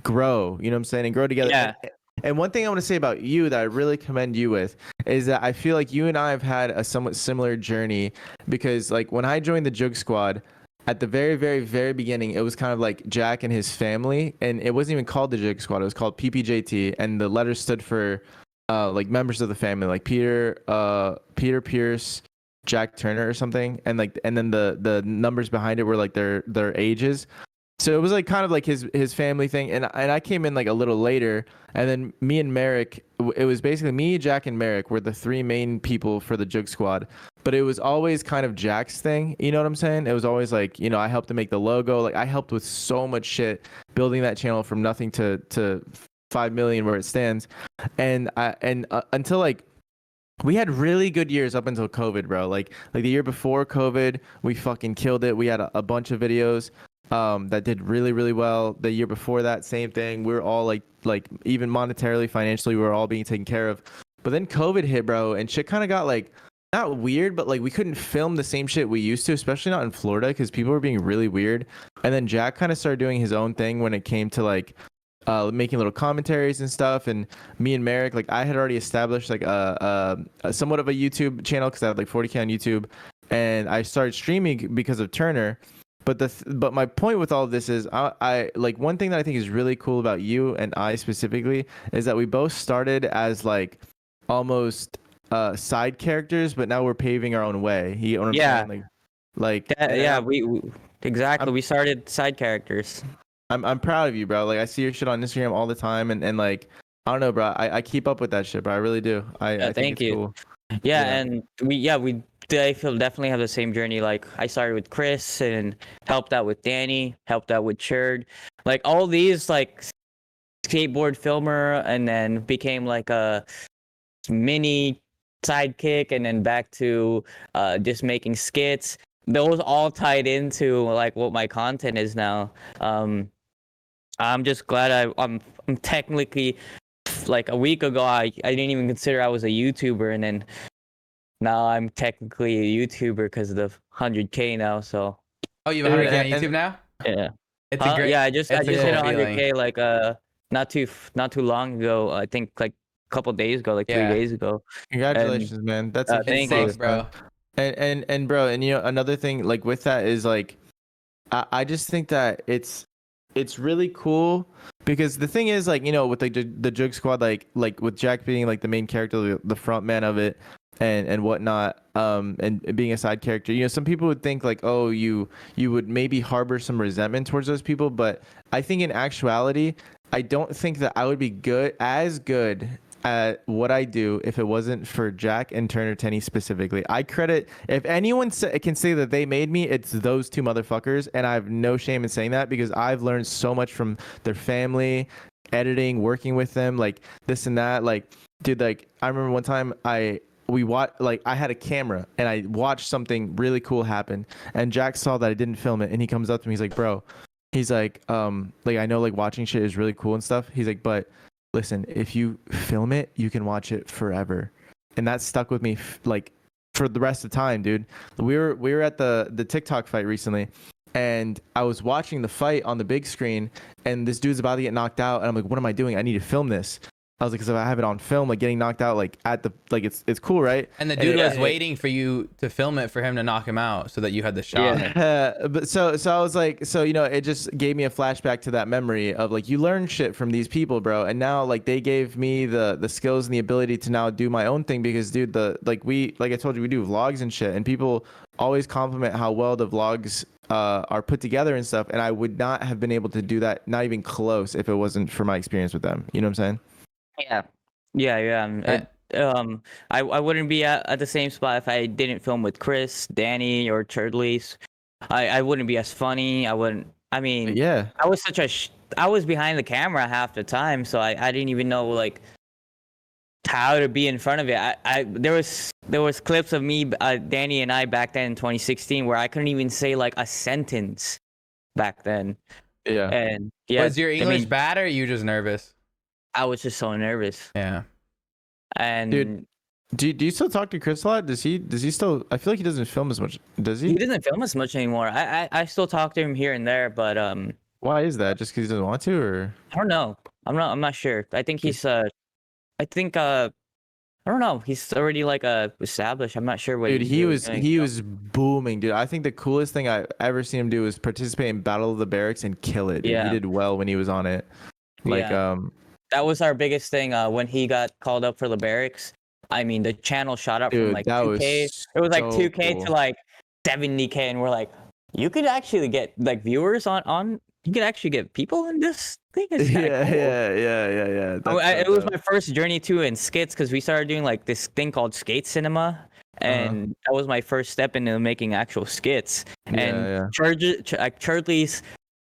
grow, you know what I'm saying, and grow together. Yeah. And one thing I want to say about you that I really commend you with is that I feel like you and I have had a somewhat similar journey, because like when I joined the Jug Squad, at the very, very, very beginning, it was kind of like Jack and his family, and it wasn't even called the Jug Squad. It was called PPJT, and the letters stood for like members of the family, like Peter Pierce, Jack Turner or something, and then the numbers behind it were like their ages. So it was like kind of like his family thing, and I came in like a little later, and then me and Merrick, it was basically me, Jack, and Merrick were the three main people for the Jug Squad. But it was always kind of Jack's thing, you know what I'm saying? It was always like, I helped to make the logo, like I helped with so much shit, building that channel from nothing to 5 million where it stands, and until like. We had really good years up until COVID, bro. Like the year before COVID, we fucking killed it. We had a bunch of videos that did really, really well. The year before that, same thing. We were all like even monetarily, financially, we were all being taken care of. But then COVID hit, bro, and shit kind of got like not weird, but like we couldn't film the same shit we used to, especially not in Florida, because people were being really weird. And then Jack kind of started doing his own thing when it came to like making little commentaries and stuff. And me and Merrick, like I had already established like a somewhat of a YouTube channel because I had like 40K on YouTube, and I started streaming because of Turner. But my point with all of this is I like one thing that I think is really cool about you and I specifically is that we both started as like almost side characters, but now we're paving our own way. You know what I'm saying? Like That, yeah, we exactly. We started side characters. I'm proud of you, bro. Like I see your shit on Instagram all the time, and like I don't know, bro. I keep up with that shit, bro. I really do. I think thank it's you. cool. Yeah, Yeah. and we definitely have the same journey. Like I started with Chris and helped out with Danny, helped out with Cherd, like all these like skateboard filmer, and then became like a mini sidekick, and then back to just making skits. Those all tied into like what my content is now. I'm just glad I'm technically, like a week ago I didn't even consider I was a YouTuber, and then now I'm technically a YouTuber because of the 100K now. So Oh, you have 100K on And- YouTube now? yeah, It's a great. yeah. I just it's a hit cool 100K like not too long ago. I think like a couple days ago, like Yeah. 3 days ago. Congratulations, man. That's a thank huge you. Thanks, bro. And bro, and another thing like with that is like I just think that it's really cool because the thing is like with the Jug Squad, like with Jack being like the main character, the front man of it, and whatnot, and being a side character, some people would think like, oh, you would maybe harbor some resentment towards those people, but I think in actuality I don't think that I would be as good at what I do if it wasn't for Jack and Turner Tenney specifically. I credit, if anyone can say that they made me, it's those two motherfuckers, and I have no shame in saying that because I've learned so much from their family, editing, working with them, like this and that. Like, dude, like I remember one time I had a camera and I watched something really cool happen, and Jack saw that I didn't film it, and he comes up to me, he's like, bro, he's like I know like watching shit is really cool and stuff. He's like, but listen, if you film it, you can watch it forever, and that stuck with me like for the rest of the time, dude. We were at the TikTok fight recently, and I was watching the fight on the big screen, and this dude's about to get knocked out, and I'm like, what am I doing? I need to film this. I was like, because if I have it on film, like getting knocked out, like at the like it's cool, right? And the dude was waiting for you to film it for him to knock him out, so that you had the shot. Yeah. But so I was like, so it just gave me a flashback to that memory of like you learn shit from these people, bro. And now like they gave me the skills and the ability to now do my own thing because, dude, like I told you, we do vlogs and shit, and people always compliment how well the vlogs are put together and stuff. And I would not have been able to do that, not even close, if it wasn't for my experience with them. You know what I'm saying? Yeah. I wouldn't be at the same spot if I didn't film with Chris, Danny, or Cherdleys. I wouldn't be as funny. I mean, Yeah. I was I was behind the camera half the time, so I didn't even know like how to be in front of it. There was clips of me, Danny and I back then in 2016 where I couldn't even say like a sentence back then. Yeah. And yeah, Was your English bad, or are you just nervous? I was just so nervous. Yeah. And dude, do you still talk to Chris a lot? Does he still? I feel like he doesn't film as much. Does he? He doesn't film as much anymore. I still talk to him here and there, but why is that? Just because he doesn't want to, or? I don't know. I'm not sure. I think he's I don't know. He's already like established. I'm not sure what. Dude, he's he doing, was booming, dude. I think the coolest thing I've ever seen him do was participate in Battle of the Barracks and kill it. Dude. Yeah. He did well when he was on it. Like that was our biggest thing when he got called up for the barracks. I mean, the channel shot up from like 2K. It was like 2K cool. to like 70K, and we're like, you could actually get like viewers on. You could actually get people in this thing. It's cool. Yeah. It was my first journey too in skits because we started doing like this thing called skate cinema, and that was my first step into making actual skits. And Cherdleys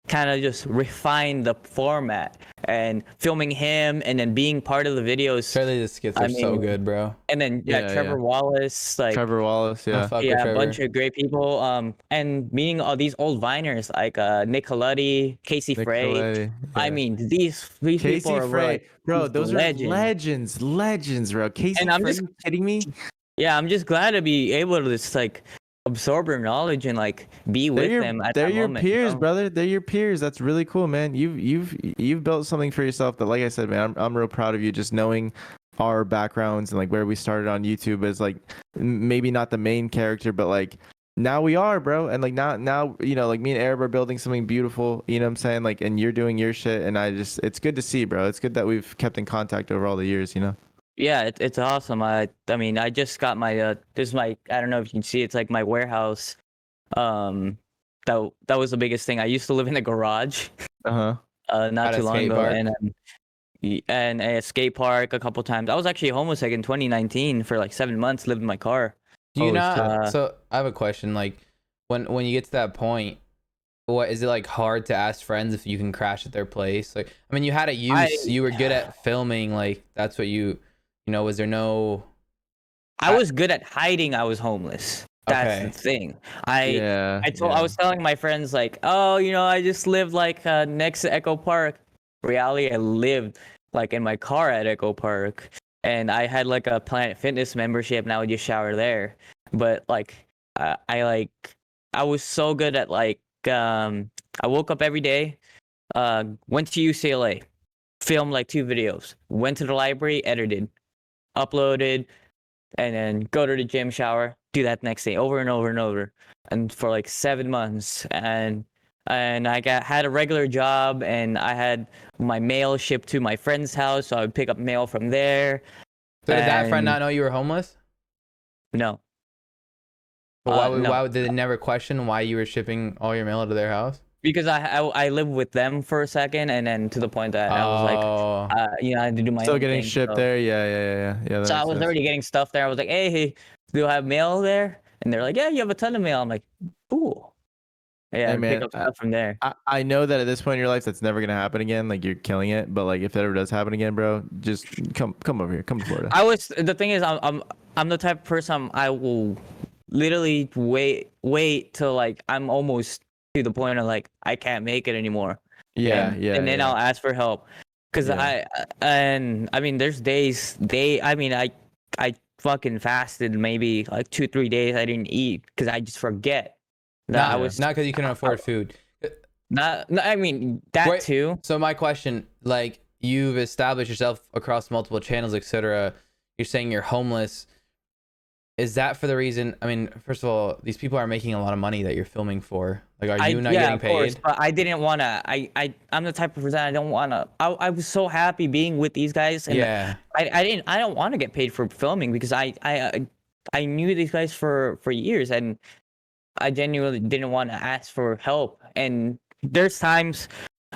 kind of just refined the format and filming him and then being part of the videos. Cherdleys' skits are so good, bro. And then Trevor Wallace, like Trevor Wallace, a bunch of great people. And meeting all these old Viners like Nick Haluddy, Casey Frey. Yeah. I mean, these people are like, bro. Those are legends, bro. Casey Frey, are you kidding me? Yeah, I'm just glad to be able to just like absorb their knowledge and like be with them at that moment. They're your peers, brother. They're your peers. That's really cool, man. You've built something for yourself that, like I said, man, I'm real proud of you. Just knowing our backgrounds and like where we started on YouTube as like maybe not the main character, but like now we are, bro. And like now like me and Arab are building something beautiful. You know what I'm saying? Like, and you're doing your shit, and it's good to see, bro. It's good that we've kept in contact over all the years. You know. Yeah, it's awesome. I mean, I just got my this is my, I don't know if you can see, it's like my warehouse. That was the biggest thing. I used to live in a garage. Not too long ago, and a skate park a couple times. I was actually homeless like in 2019 for like 7 months, lived in my car. Do you not? So I have a question. Like, when you get to that point, what is it like hard to ask friends if you can crash at their place? Like, I mean, you had a use. You were good at filming. Like, that's what you. Was there no? I was good at hiding. I was homeless. That's the thing. I was telling my friends like, oh, I just lived like next to Echo Park. Reality, I lived like in my car at Echo Park, and I had like a Planet Fitness membership, and I would just shower there. But like, I was so good at like, I woke up every day, went to UCLA, filmed like 2 videos, went to the library, edited, uploaded, and then go to the gym, shower, do that next day over and over and over, and for like 7 months. And I had a regular job, and I had my mail shipped to my friend's house, so I would pick up mail from there. So did that friend not know you were homeless? No. But why did they never question why you were shipping all your mail to their house? Because I lived with them for a second, and then to the point that I was like, I had to do my still own getting thing, shipped there. Yeah. So I was already getting stuff there. I was like, hey, do I have mail there? And they're like, yeah, you have a ton of mail. I'm like, cool. Yeah, hey, man, pick up stuff from there. I know that at this point in your life, that's never gonna happen again. Like, you're killing it, but like if that ever does happen again, bro, just come over here, come to Florida. The thing is, I'm the type of person I will literally wait till like I'm almost to the point of like I can't make it anymore. Yeah, And then I'll ask for help. Cause Yeah. I mean, there's days I fucking fasted maybe like 2-3 days I didn't eat because I just forget that I Not was not because you couldn't afford food. not. I mean that Wait, too. So my question, like you've established yourself across multiple channels, etc. You're saying you're homeless. Is that for the reason? I mean, first of all, these people are making a lot of money that you're filming for. Like, are you not Yeah, getting of course, paid? but I didn't wanna. I'm the type of person I don't wanna. I was so happy being with these guys, and Yeah. I don't want to get paid for filming because I knew these guys for years, and I genuinely didn't want to ask for help. And there's times,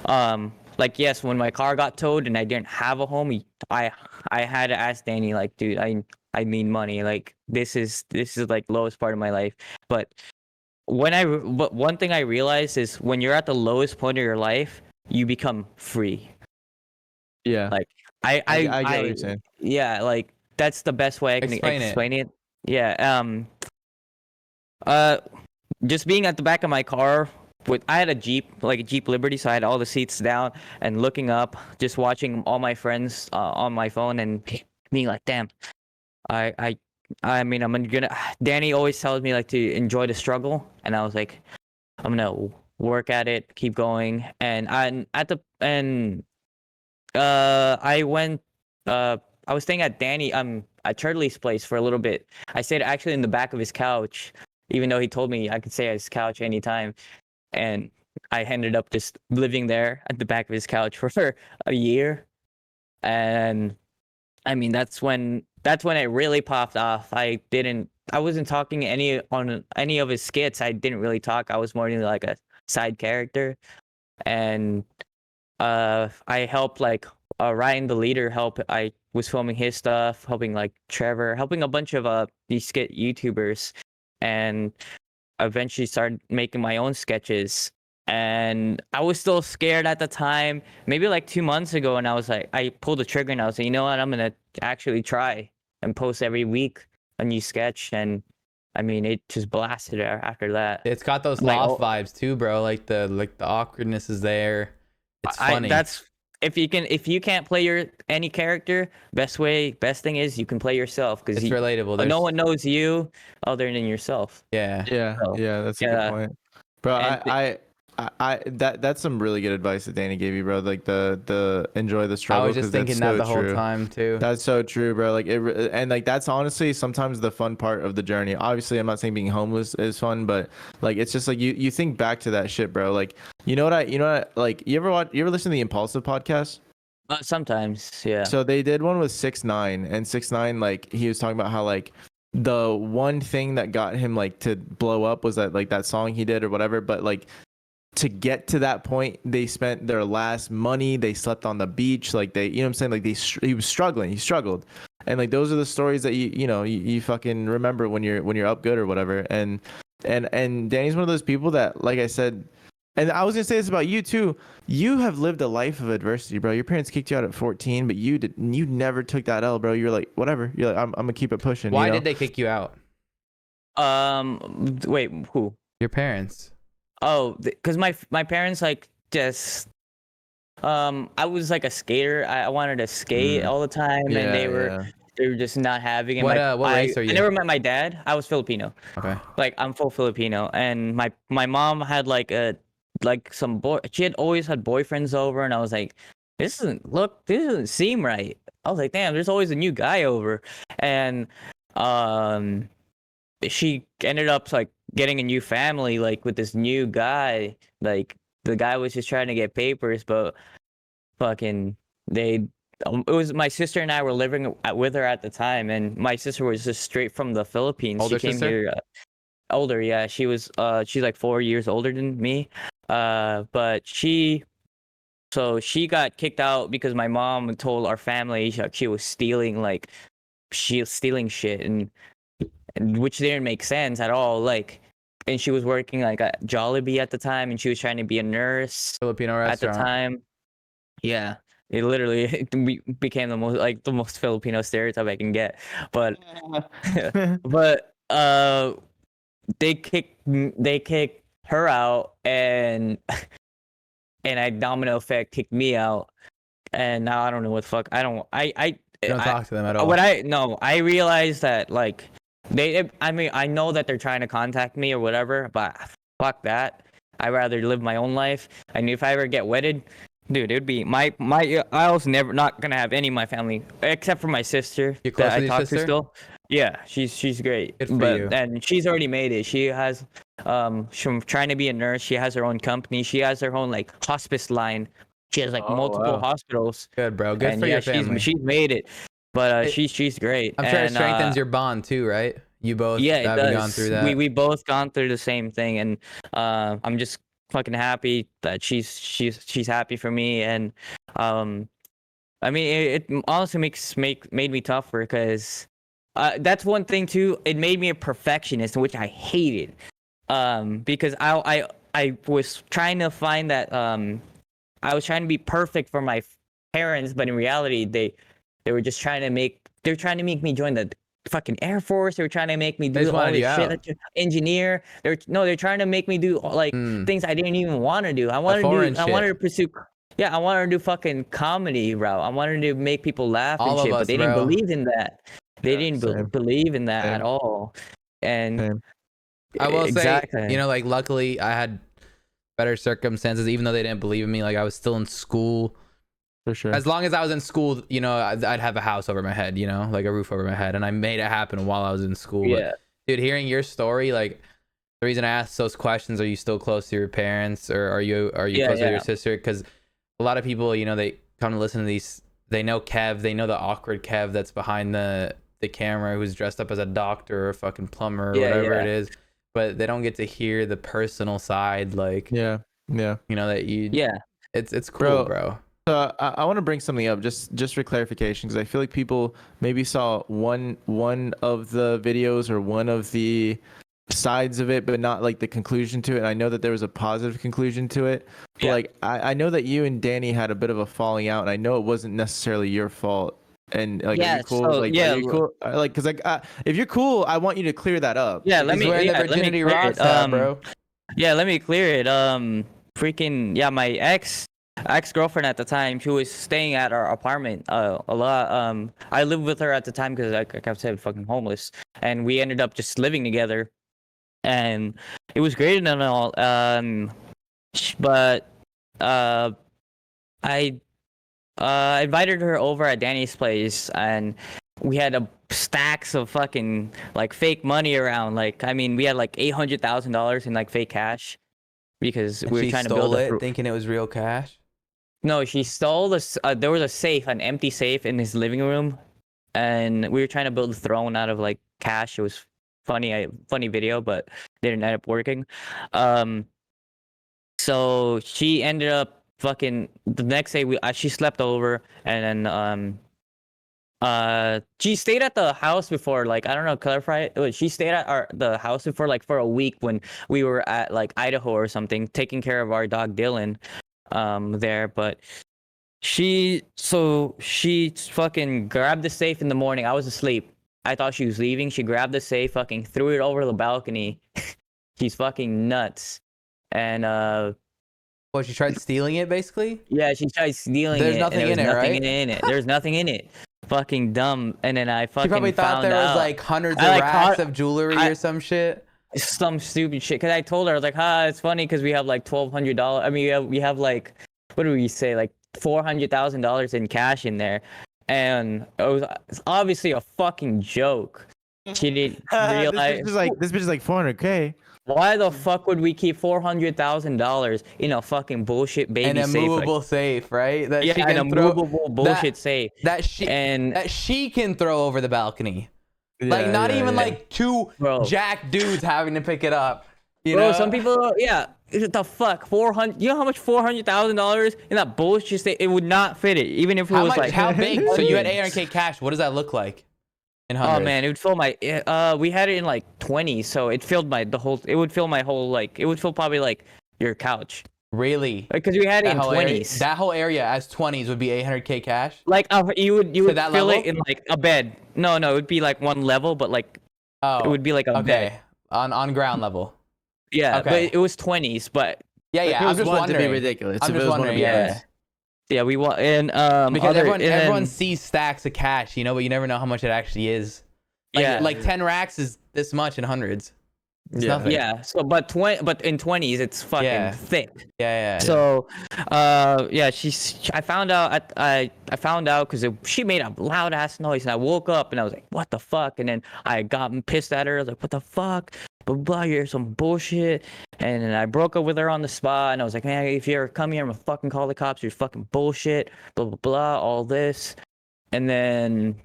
like yes, when my car got towed and I didn't have a home, I had to ask Danny, like, dude, I need money. Like this is like lowest part of my life. But but one thing I realized is when you're at the lowest point of your life, you become free. Yeah. Like I get what you're saying. yeah, like that's the best way I can Explain it. explain it. Yeah. Uh, just being at the back of my car I had a Jeep, like a Jeep Liberty, so I had all the seats down and looking up, just watching all my friends on my phone and being like, damn, I I I mean, I'm gonna. Danny always tells me like to enjoy the struggle, and I was like, I'm gonna work at it, keep going, and I went. I was staying at at Cherdleys' place for a little bit. I stayed actually in the back of his couch, even though he told me I could stay at his couch anytime, and I ended up just living there at the back of his couch for a year, and I mean that's when it really popped off. I wasn't talking on any of his skits. I didn't really talk. I was more like a side character, and I helped like Ryan the leader help. I was filming his stuff, helping like Trevor, helping a bunch of these skit YouTubers, and eventually started making my own sketches. And I was still scared at the time, maybe like 2 months ago, and I was like, I pulled the trigger and I was like, you know what, I'm gonna actually try and post every week a new sketch. And I mean, it just blasted after that. It's got those Like, loft vibes too, bro. Like the awkwardness is there. It's funny. that's if you can't play any character, best thing is you can play yourself because it's relatable. no one knows you other than yourself. Yeah. Yeah, So, yeah, that's a yeah. good point, bro. And That's some really good advice that Danny gave you, bro. Like the enjoy the I struggle. was just 'cause that's thinking that so the whole true. time too. That's so true, bro. Like and like that's honestly sometimes the fun part of the journey. Obviously, I'm not saying being homeless is fun, but like it's just like you think back to that shit, bro. Like you know what like you ever listen to the Impulsive podcast? sometimes, yeah. So they did one with 6ix9ine, and 6ix9ine, like he was talking about how like the one thing that got him like to blow up was that like that song he did or whatever, but like to get to that point, they spent their last money. They slept on the beach. Like you know what I'm saying? Like he was struggling. He struggled, and like those are the stories that you fucking remember when you're up good or whatever. And Danny's one of those people that, like I said, and I was gonna say this about you too. You have lived a life of adversity, bro. Your parents kicked you out at 14, but you never took that L, bro. You're like, whatever. You're like, I'm gonna keep it pushing. Why you know? did they kick you out? Wait, who? Your parents. Oh, because my parents like just I was like a skater. I wanted to skate all the time, and Yeah, they were just not having it. What race are you? I never met my dad. I was Filipino. Okay. Like I'm full Filipino, and my mom had some boy. She had always had boyfriends over, and I was like, this doesn't seem right. I was like, damn, there's always a new guy over, and she ended up like getting a new family like with this new guy. Like the guy was just trying to get papers, but fucking it was my sister and I were living with her at the time, and my sister was just straight from the Philippines. Older She came sister? here older, yeah. She's like 4 years older than me. But she got kicked out because my mom told our family she was stealing shit, and which didn't make sense at all. Like, and she was working like at Jollibee at the time, and she was trying to be a nurse Filipino at the restaurant. time. Yeah, it literally became the most Filipino stereotype I can get. But but they kicked her out, and I domino effect kicked me out, and now I don't know what the fuck. I don't. You don't talk to them at all. I realized that like I mean I know that they're trying to contact me or whatever, but fuck that. I'd rather live my own life. I knew if I ever get wedded, dude, it would be my I was never not gonna have any of my family except for my sister You close that with I your talk to sister? still. Yeah, she's great. Good for you. And she's already made it. She has she's trying to be a nurse. She has her own company. She has her own like hospice line. She has like multiple wow. hospitals. Good, bro. Good And for yeah, your family. she's made it. But she's great. I'm sure it And, strengthens your bond too, right? You both yeah, it having does. gone through that. We both gone through the same thing, and I'm just fucking happy that she's happy for me. And I mean, it honestly made me tougher because that's one thing too. It made me a perfectionist, which I hated. Because I was trying to find that I was trying to be perfect for my parents, but in reality, they were just trying to make me join the fucking Air Force. They were trying to make me They do just all wanted this you shit. Engineer. They're trying to make me do like things I didn't even want to do. I wanted to pursue. Yeah, I wanted to do fucking comedy route. I wanted to make people laugh All and of shit, us, but they didn't bro. believe in that. They Yeah, didn't same. believe in that Same. at all. And Same. I will exactly. say, you know, like luckily I had better circumstances, even though they didn't believe in me. Like I was still in school. For sure. As long as I was in school, you know, I'd have a house over my head, you know, like a roof over my head, and I made it happen while I was in school. Yeah. But, dude, hearing your story, like the reason I asked those questions, are you still close to your parents, or are you close to your sister? Because a lot of people, you know, they come to listen to these. They know Kev. They know the awkward Kev that's behind the camera, who's dressed up as a doctor or a fucking plumber or whatever it is. But they don't get to hear the personal side, like Yeah. you know, that you. Yeah. It's cool, bro. So I want to bring something up just for clarification, because I feel like people maybe saw one of the videos or one of the sides of it, but not like the conclusion to it. And I know that there was a positive conclusion to it. But like I know that you and Danny had a bit of a falling out, and I know it wasn't necessarily your fault. And like, are you cool? So, like, are you cool? Like, because like if you're cool, I want you to clear that up. Yeah, He's wearing the virginity rocks hat, bro. Yeah, let me clear it. Freaking yeah, my ex-girlfriend at the time, she was staying at our apartment a lot. I lived with her at the time because like I said, fucking homeless, and we ended up just living together, and it was great and all. But I invited her over at Danny's place, and we had stacks of fucking like fake money around. Like, I mean, we had like $800,000 in like fake cash because we were trying to build it, thinking it was real cash. No, she stole this. There was a safe, an empty safe in his living room, and we were trying to build a throne out of like cash. It was funny video, but didn't end up working. So she ended up fucking the next day. She slept over, and then she stayed at the house before. Like, I don't know, clarify it. She stayed at the house before, like for a week when we were at like Idaho or something, taking care of our dog Dylan. There, but she fucking grabbed the safe in the morning. I was asleep. I thought she was leaving. She grabbed the safe, fucking threw it over the balcony. She's fucking nuts. And Well, she tried stealing it, basically. yeah, she tried stealing There's it. nothing in it, right? There's nothing in it. Fucking dumb. And then I fucking She probably thought found there was out. like hundreds of racks of jewelry or some shit. Some stupid shit. Cause I told her, I was like, it's funny because we have like $1,200. I mean, we have like, what do we say, like $400,000 in cash in there, and it's obviously a fucking joke. She didn't realize. This bitch is like 400K. Why the fuck would we keep $400,000 in a fucking bullshit baby safe? An immovable safe, right? That yeah, she can an immovable bullshit safe. That she can throw over the balcony. Like not even like two jack dudes having to pick it up. You know? Some people, what the fuck, 400? You know how much $400,000 in that bullshit state? It would not fit it, even if it was like how big? So you had 800K cash. What does that look like in hundreds? Oh man, it would fill my. We had it in like 20, so it filled It would fill my whole like. It would fill probably like your couch. Really? Because we had it in 20s. That whole area as 20s would be 800K cash. Like you would fill level? it in like a bed. No, it would be like one level, but like it would be like a bed on ground level. Yeah, Okay. but it was 20s. But Yeah, Like, yeah. it I'm was just wanted to be wondering. ridiculous. I'm If it just was wanted to wondering. be Yeah. nice. yeah, we want and Because other everyone and sees stacks of cash, you know, but you never know how much it actually is. Like, yeah, like 10 racks is this much in hundreds. It's Yeah. nothing. yeah. So but in 20s it's fucking Yeah. thick. Yeah. So, yeah, I found out. I found out because she made a loud ass noise, and I woke up and I was like, "What the fuck?" And then I got pissed at her. I was like, "What the fuck? Blah blah. You're some bullshit." And then I broke up with her on the spot, and I was like, "Man, if you ever come here, I'm gonna fucking call the cops. You're fucking bullshit. Blah blah blah. All this." And then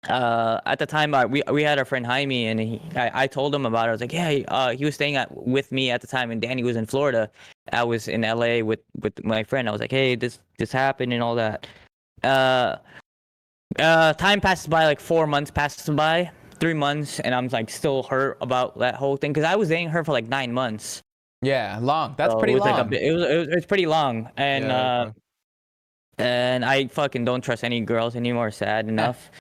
at the time we had our friend Jaime, and I told him about it. I was like, yeah, he was staying with me at the time, and Danny was in Florida. I was in LA with my friend. I was like, hey, this happened and all that. Time passes by, like 4 months passes by, 3 months, and I'm like still hurt about that whole thing because I was dating her for like 9 months. Yeah, long. That's So pretty it was long. like it was pretty long, and Yeah, and I fucking don't trust any girls anymore. Sad enough.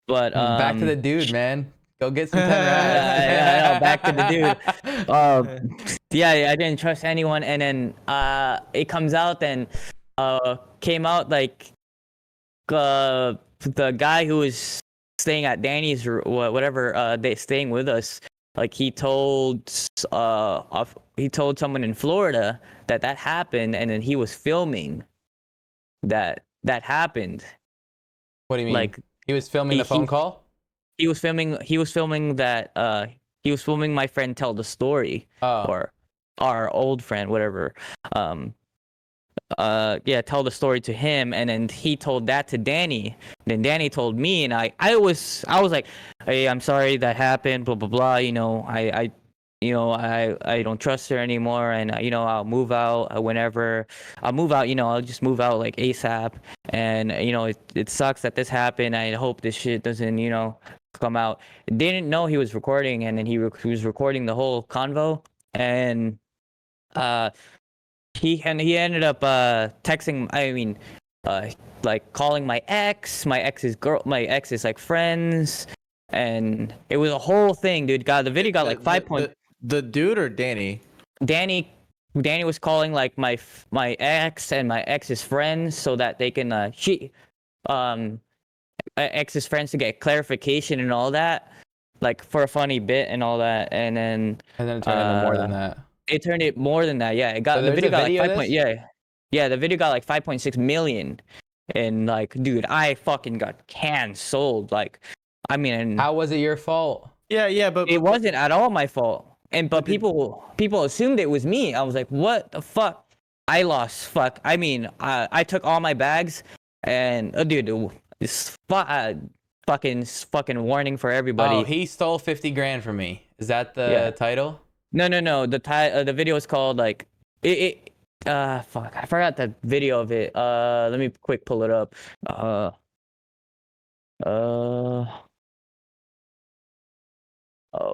But Back to the dude, man. Go get some 10 racks. I know, back to the dude. Yeah, I didn't trust anyone, and then it comes out, and came out like the guy who was staying at Danny's or whatever they staying with us. Like he told someone in Florida that happened, and then he was filming that happened. What do you mean? Like he was filming the phone call? He was filming that he was filming my friend tell the story, or our old friend, whatever. Yeah, tell the story to him, and then he told that to Danny. Then Danny told me, and I was like, hey, I'm sorry that happened, blah blah blah. You know, I don't trust her anymore, and I'll move out whenever I'll move out. I'll just move out like ASAP, and it sucks that this happened. I hope this shit doesn't come out. Didn't know he was recording, and then he was recording the whole convo, and he ended up texting. I mean, like calling my ex's girl, my ex's like friends, and it was a whole thing, dude. God, the video got like 5 point. The dude or Danny? Danny was calling like my ex and my ex's friends so that they can ex's friends to get clarification and all that, like for a funny bit and all that, and then it turned into more than that. It turned it more than that. Yeah, it got So the video got like 5 of point. Yeah, the video got like 5.6 million, and like, dude, I fucking got canceled. Like, I mean, How was it your fault? Yeah, but it wasn't at all my fault. But people assumed it was me. I was like, what the fuck? I lost. Fuck. I mean, I took all my bags, and dude, this fucking warning for everybody. Oh, he stole 50 grand from me. Is that the title? No. The video is called like fuck. I forgot the video of it. Let me quick pull it up. Oh,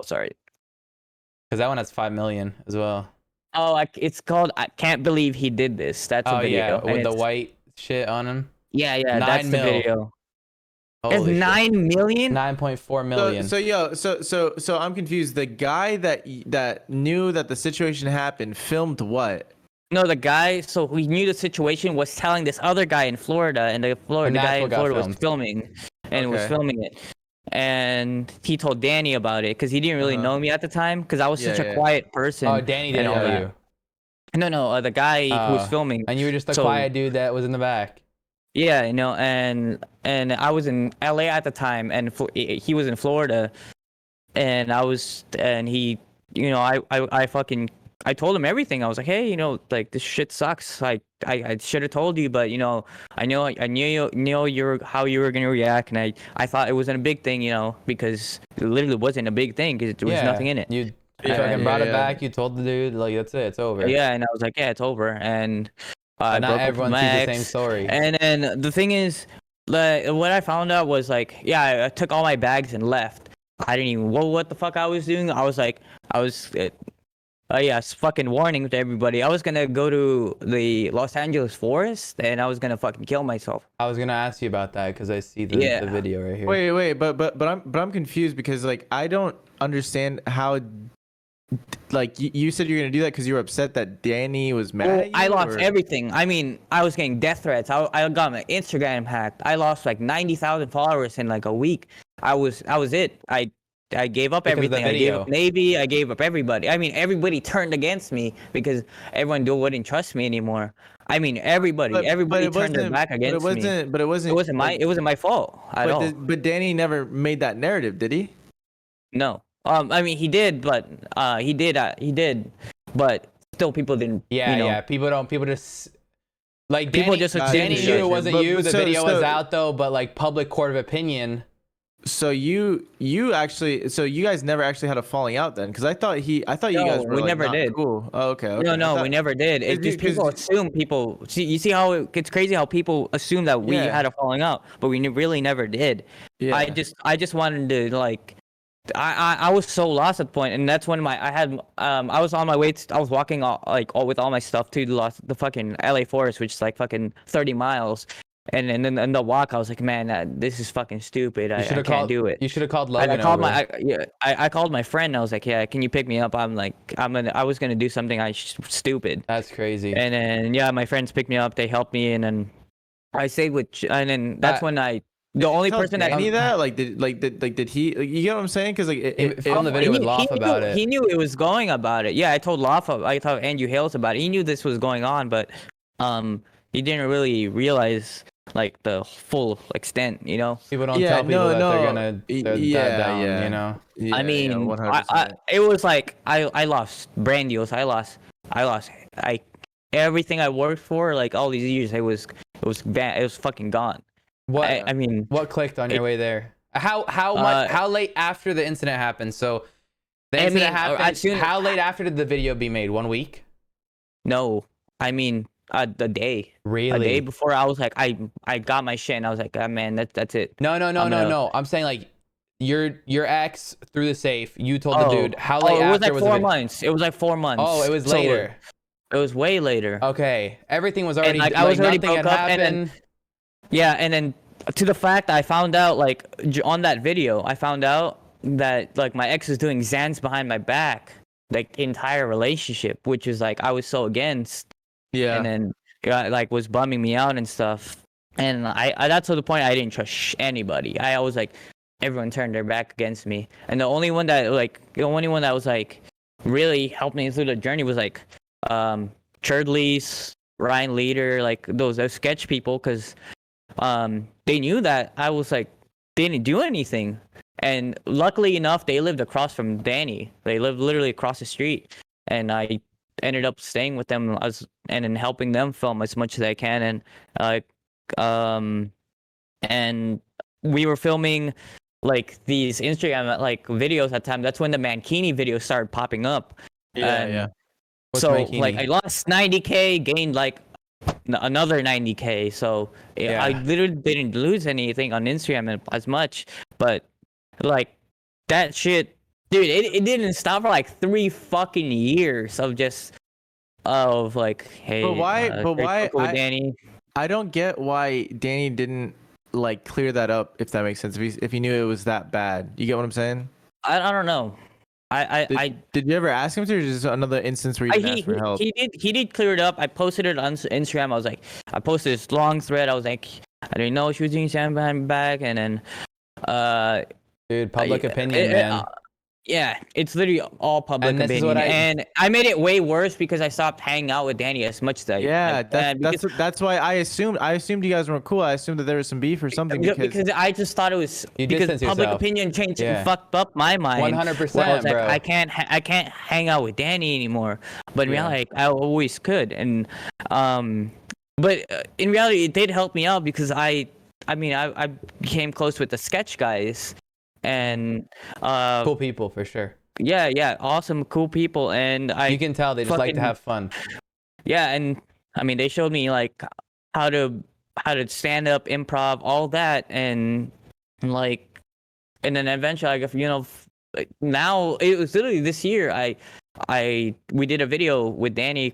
sorry. Because that one has 5 million as well. Oh, it's called I Can't Believe He Did This. That's a video. Yeah, and with the white shit on him. Yeah, 9 that's the mil. video. It's Holy shit. 9 million? 9.4 million. So I'm confused. The guy that knew that the situation happened filmed what? No, the guy, so we knew the situation, was telling this other guy in Florida, and the guy in Florida was filming, and was filming it. And he told Danny about it because he didn't really know me at the time because I was such a quiet person. Oh, Danny didn't know you. No, the guy who was filming. And you were just the quiet dude that was in the back. Yeah, and I was in LA at the time, and he was in Florida, and he, I told him everything. I was like, hey, like this shit sucks. Like I should have told you, but I knew how you were gonna react, and I thought it wasn't a big thing, because it literally wasn't a big thing because there was nothing in it. You fucking brought it back. You told the dude, like, that's it, it's over. Yeah, and I was like, yeah, it's over, and not everyone sees the same story. And then the thing is, what I found out was like, yeah, I took all my bags and left. I didn't even know what the fuck I was doing. It's fucking warning to everybody. I was gonna go to the Los Angeles forest, and I was gonna fucking kill myself. I was gonna ask you about that because I see the video right here. Wait, but I'm confused because like I don't understand how like you said you're gonna do that because you were upset that Danny was mad at you? I lost or- everything. I mean, I was getting death threats. I got my Instagram hacked. I lost like 90,000 followers in like a week. I was it. I gave up Because of the everything. I gave video. up Navy. I gave up everybody. I mean, everybody turned against me because everyone wouldn't trust me anymore. I mean, everybody but it turned their wasn't- back against me. But it wasn't. It wasn't my fault at all. But Danny never made that narrative, did he? No. I mean, he did, but but still, people didn't. Yeah, you know, yeah. People just like People Danny, just Danny assumed knew it wasn't But- you. but The so- video was so- out though, but like public court of opinion. So you guys never actually had a falling out then? Because I thought you No, guys were we like, never not did. cool. Oh, okay. Okay. No, I thought- we never did. It just people assume people. See, you see how it's crazy how people assume that we Yeah. had a falling out, but we really never did. Yeah. I just wanted to like. I was so lost at the point, and that's when I was on my way. I was walking with all my stuff to the fucking LA forest, which is like fucking 30 miles. And then in the walk, I was like, man, this is fucking stupid. I can't do it. You should have called And Logan. I called my friend. I was like, yeah, can you pick me up? I was gonna do something stupid. That's crazy. And then yeah, my friends picked me up. They helped me, and then I stayed and then that's when the only Tell person Danny that did he? Like, you get what I'm saying? Because like He filmed the video with Loff about it. He knew it was going about it. Yeah, I told Andrew Hales about it. He knew this was going on, but he didn't really realize like the full extent, you know. People don't tell people that they're gonna that down, yeah. you know. Yeah, I mean, 100%. it was like I lost brand deals. I lost everything I worked for like all these years. It was fucking gone. What I mean, what clicked on your way there? How late after the incident happened? So the incident happened. How late after did the video be made? 1 week? No, I mean the day. Really? A day before, I was like, I got my shit, and I was like, man, that's it. No. I'm saying like your ex threw the safe. You told the dude. How late it was after like 4 months. It was like 4 months. Oh, it was later. It was way later. Okay, everything was already And, I was already nothing had broke up, happened. and then yeah, and then to the fact I found out like on that video, I found out that like my ex is doing Xans behind my back, like the entire relationship, which is like I was so against. Yeah. And then like was bumming me out and stuff. And I that's to the point I didn't trust anybody. I was like, everyone turned their back against me. And the only one that was like really helped me through the journey was like Cherdleys, Ryan Leader, like those sketch people, because they knew that I was like didn't do anything. And luckily enough, they lived across from Danny. They lived literally across the street, and I ended up staying with them and then helping them film as much as I can. And we were filming like these Instagram like videos at the time. That's when the Mankini videos started popping up. Yeah. What's So Mankini? like I lost 90K, gained like another 90K. So Yeah. I literally didn't lose anything on Instagram as much, but like that shit, dude, it didn't stop for like 3 fucking years of like, hey, But why? with Danny. I don't get why Danny didn't like clear that up, if that makes sense. If he knew it was that bad, you get what I'm saying? I don't know. Did you ever ask him to, or just another instance where you asked for help? He did clear it up. I posted it on Instagram. I posted this long thread. I was like, I didn't know she was doing something behind my back, and then Dude, public opinion, man. Yeah, it's literally all public And this is opinion. what And I made it way worse because I stopped hanging out with Danny as much as I Yeah, can, because- that's why I assumed you guys weren't cool. I assumed that there was some beef or something because I just thought it was You because distance public yourself. opinion changed Yeah. and fucked up my mind. 100%, where I was like, bro. I can't hang out with Danny anymore. But in reality, I always could. And but in reality, it did help me out because I became close with the sketch guys, and Cool people for sure. yeah, awesome, cool people, and You can tell they just like to have fun. Yeah, and I mean, they showed me like how to stand up, improv, all that, and like, and then eventually, I got, like, now it was literally this year. We did a video with Danny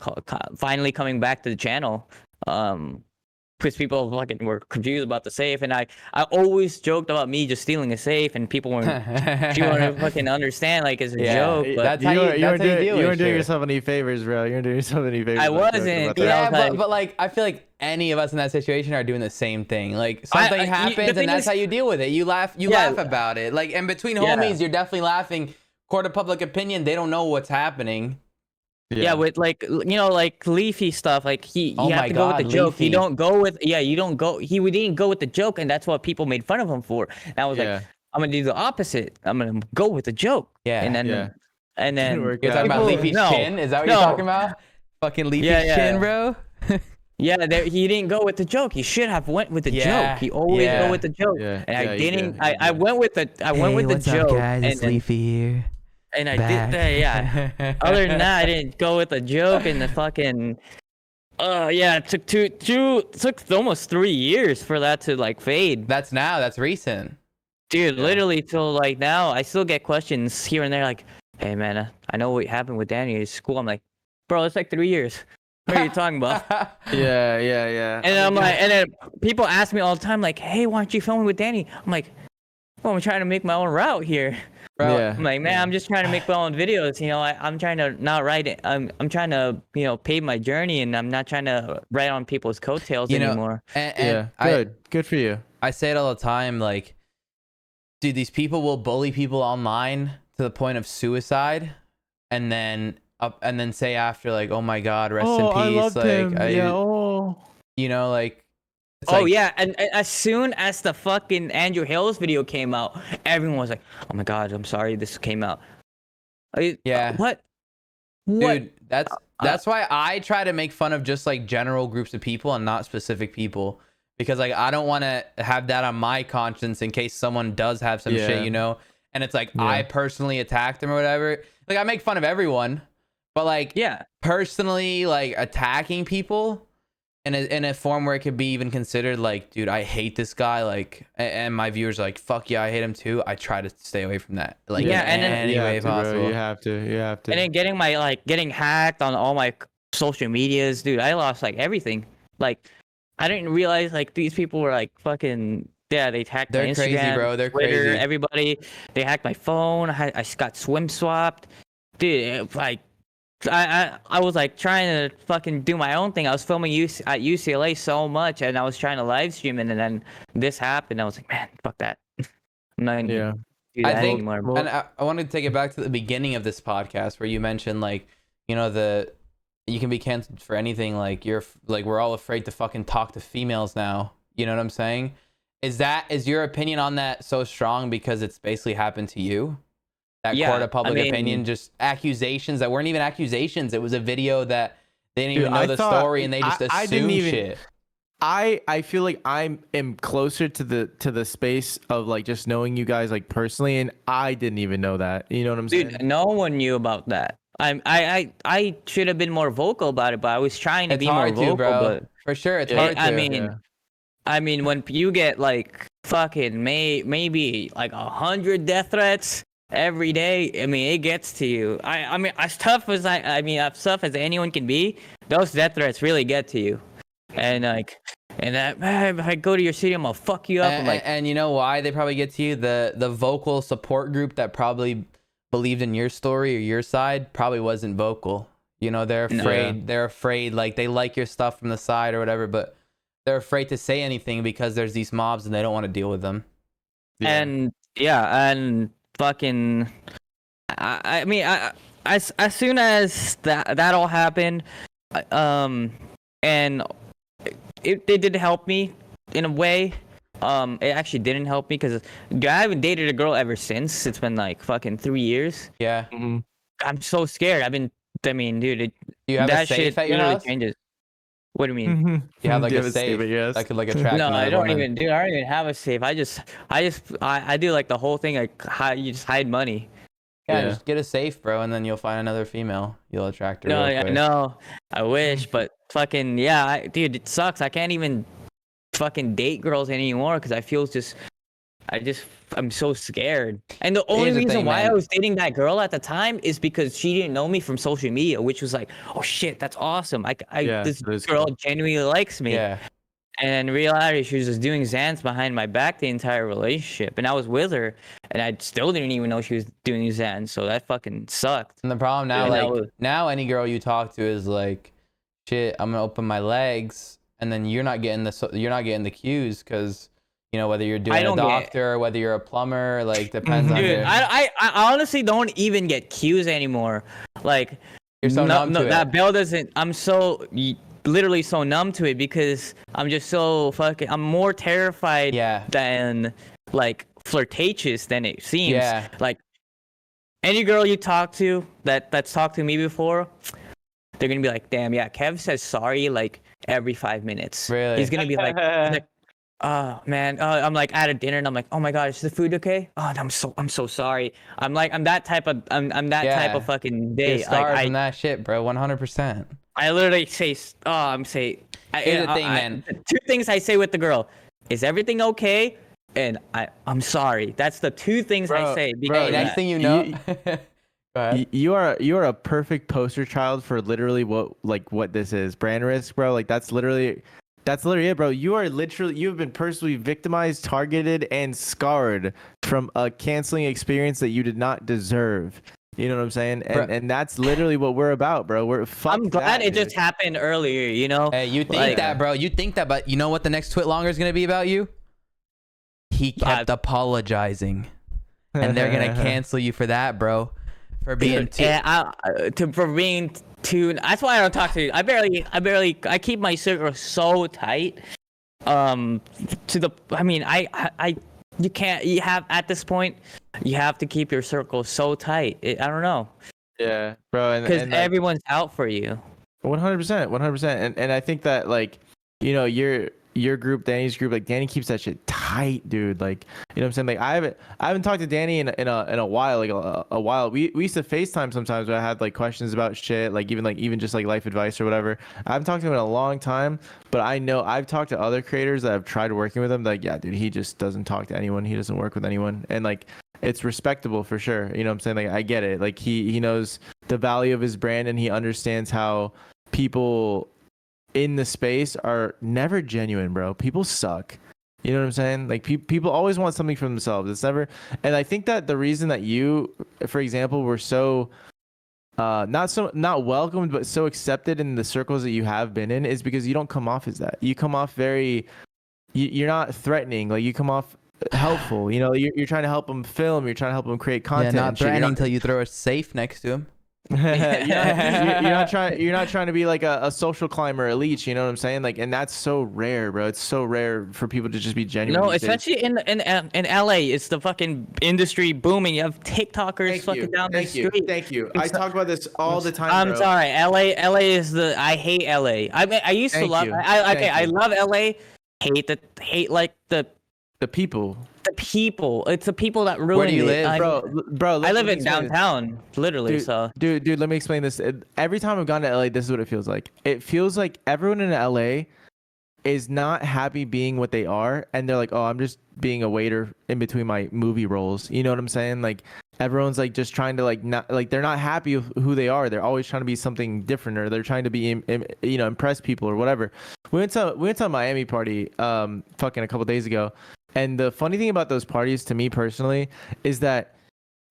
finally coming back to the channel. because people fucking were confused about the safe, and I always joked about me just stealing a safe, and people weren't fucking understand like it's a joke. But that's how you deal with shit. You weren't doing yourself any favors, bro. You weren't doing yourself any favors. I by joking wasn't. about that. Yeah, I but like I feel like any of us in that situation are doing the same thing. Like something happens, and that's how you deal with it. You laugh about it. Like, and between homies, you're definitely laughing. Court of public opinion, they don't know what's happening. Yeah, with like like Leafy stuff, like you have to go with the joke. Leafy. You don't go with he didn't go with the joke, and that's what people made fun of him for. And I was like, I'm gonna do the opposite. I'm gonna go with the joke. Yeah. And then You're talking about Leafy's chin? Is that what you're talking about? Fucking Leafy's chin, bro? Yeah, he didn't go with the joke. He should have went with the joke. He always go with the joke. And I didn't. I went with the joke. Up, guys? It's Leafy here. And I did that, yeah. Other than that, I didn't go with the joke and the fucking. It took almost 3 years for that to like fade. That's recent. Dude, literally till like now, I still get questions here and there like, "Hey man, I know what happened with Danny at school." I'm like, "Bro, it's like 3 years. What are you talking about?" Yeah. And I'm like, and then people ask me all the time like, "Hey, why aren't you filming with Danny?" I'm like, "Well, I'm trying to make my own route here." Bro, I'm like, man, I'm just trying to make my own videos. I'm trying to not write it. I'm trying to, pave my journey, and I'm not trying to write on people's coattails anymore. And good for you. I say it all the time, like, dude, these people will bully people online to the point of suicide, and then say after, like, oh my God, rest in peace. I loved him. Like. And as soon as the fucking Andrew Hill's video came out, everyone was like, "Oh my God, I'm sorry this came out." What? Dude, that's why I try to make fun of just like general groups of people and not specific people, because like I don't want to have that on my conscience in case someone does have some shit, and it's like I personally attacked them or whatever. Like I make fun of everyone, but like personally like attacking people in a form where it could be even considered like, dude, I hate this guy, like, and my viewers are like, fuck yeah, I hate him too. I try to stay away from that, like, in any way possible. Bro, you have to. And then getting hacked on all my social medias, dude. I lost like everything. Like, I didn't realize like these people were like fucking. Yeah, they hacked my Instagram, crazy, bro. They're Twitter, crazy. Everybody, they hacked my phone. I got swim swapped, dude. Like. I was like trying to fucking do my own thing. I was filming at UCLA so much, and I was trying to live stream it, and then this happened. I was like, man, fuck that. I'm not gonna do that anymore. And I wanted to take it back to the beginning of this podcast where you mentioned like, you can be canceled for anything. Like we're all afraid to fucking talk to females now. You know what I'm saying? Is your opinion on that so strong because it's basically happened to you? That court of public opinion, just accusations that weren't even accusations. It was a video that they didn't even know the story, and they just assumed shit. I feel like I am closer to the space of like just knowing you guys like personally, and I didn't even know that. You know what I'm saying? Dude, no one knew about that. I should have been more vocal about it, but I was trying to be more vocal. Bro. But for sure, it's hard to. I mean, when you get like fucking maybe like 100 death threats every day, I mean, it gets to you. I mean, as tough as as tough as anyone can be, those death threats really get to you. And like, that, man, if I go to your city, I'm gonna fuck you up. And you know why they probably get to you? The vocal support group that probably believed in your story or your side probably wasn't vocal. They're afraid. They're afraid. Like they like your stuff from the side or whatever, but they're afraid to say anything because there's these mobs and they don't want to deal with them. And fucking, I mean, as soon as that all happened, and it did help me in a way. It actually didn't help me because I haven't dated a girl ever since. It's been like fucking 3 years. Yeah. Mm-hmm. I'm so scared. Dude, do you have a safe at your house? Changes. What do you mean? Mm-hmm. You have like a safe that could like attract. No, I don't even have a safe. I do like the whole thing. Like you just hide money. Yeah, just get a safe, bro, and then you'll find another female. You'll attract her. No, I wish, but fucking dude, it sucks. I can't even fucking date girls anymore because I'm so scared. And the only reason why I was dating that girl at the time is because she didn't know me from social media, which was like, oh shit, that's awesome. This girl genuinely likes me. Yeah. And in reality, she was just doing Xans behind my back the entire relationship. And I was with her, and I still didn't even know she was doing Xans. So that fucking sucked. And the problem now, And that like was- now, any girl you talk to is like, shit, I'm gonna open my legs, and then you're not getting the cues because you know whether you're doing a don't get- doctor or whether you're a plumber, like depends on Dude, your. I honestly don't even get cues anymore. Like, You're so numb to that it. bell doesn't. I'm literally so numb to it because I'm just so fucking. I'm more terrified than like flirtatious than it seems. Yeah. Like, any girl you talk to that's talked to me before, they're gonna be like, damn, yeah, Kev says sorry like every 5 minutes. Really? He's gonna be like, oh man, I'm like at a dinner and I'm like, oh my god, is the food okay? Oh, I'm so sorry. I'm that type of type of fucking day. You're scarred Like, from that shit, bro. 100%. I literally say, Here's the thing, man. The two things I say with the girl is everything okay, and I'm sorry. That's the two things I say. Hey, next thing you know. Go ahead. You are a perfect poster child for literally what this is. Brand risk, bro. Like that's literally it, bro. You've been personally victimized, targeted, and scarred from a canceling experience that you did not deserve. You know what I'm saying? And that's literally what we're about, bro. I'm glad it just happened earlier, you know? Hey, you think that, bro. You think that, but you know what the next twit longer is going to be about you? He kept apologizing. And they're going to cancel you for that, bro. For being too... for being too... That's why I don't talk to you. I keep my circle so tight. At this point, you have to keep your circle so tight. I don't know. Yeah, bro. Because everyone's out for you. 100%. And I think that, like, you know, your group, Danny's group, like Danny keeps that shit tight, dude. Like, you know what I'm saying? Like I haven't talked to Danny in a while, like a while. We used to FaceTime sometimes when I had like questions about shit, like even just like life advice or whatever. I haven't talked to him in a long time, but I know I've talked to other creators that have tried working with him. Like, yeah, dude, he just doesn't talk to anyone. He doesn't work with anyone. And like, it's respectable for sure. You know what I'm saying? Like, I get it. Like he knows the value of his brand and he understands how people in the space are never genuine, bro. People suck. You know what I'm saying? Like people always want something for themselves. It's never. And I think that the reason that you, for example, were so not welcomed but so accepted in the circles that you have been in is because you don't come off as that. You come off very, you're not threatening. Like you come off helpful. You know, you're trying to help them film. You're trying to help them create content. Yeah, not threatening until you throw a safe next to him. You're not trying to be like a social climber, a leech. You know what I'm saying? Like, and that's so rare, bro. It's so rare for people to just be genuine. No, especially in LA, it's the fucking industry booming. You have TikTokers fucking down the street. Thank you. I talk about this all the time. I'm bro. sorry, LA is I hate LA. I used to love. I love LA. Hate like the people. The people. It's the people that ruin it. Where do you live, bro? I live in downtown, literally. Dude, let me explain this. Every time I've gone to LA, this is what it feels like. It feels like everyone in LA is not happy being what they are, and they're like, "Oh, I'm just being a waiter in between my movie roles." You know what I'm saying? Like everyone's like just trying to they're not happy with who they are. They're always trying to be something different, or they're trying to be impress people or whatever. We went to a Miami party fucking a couple days ago. And the funny thing about those parties, to me personally, is that,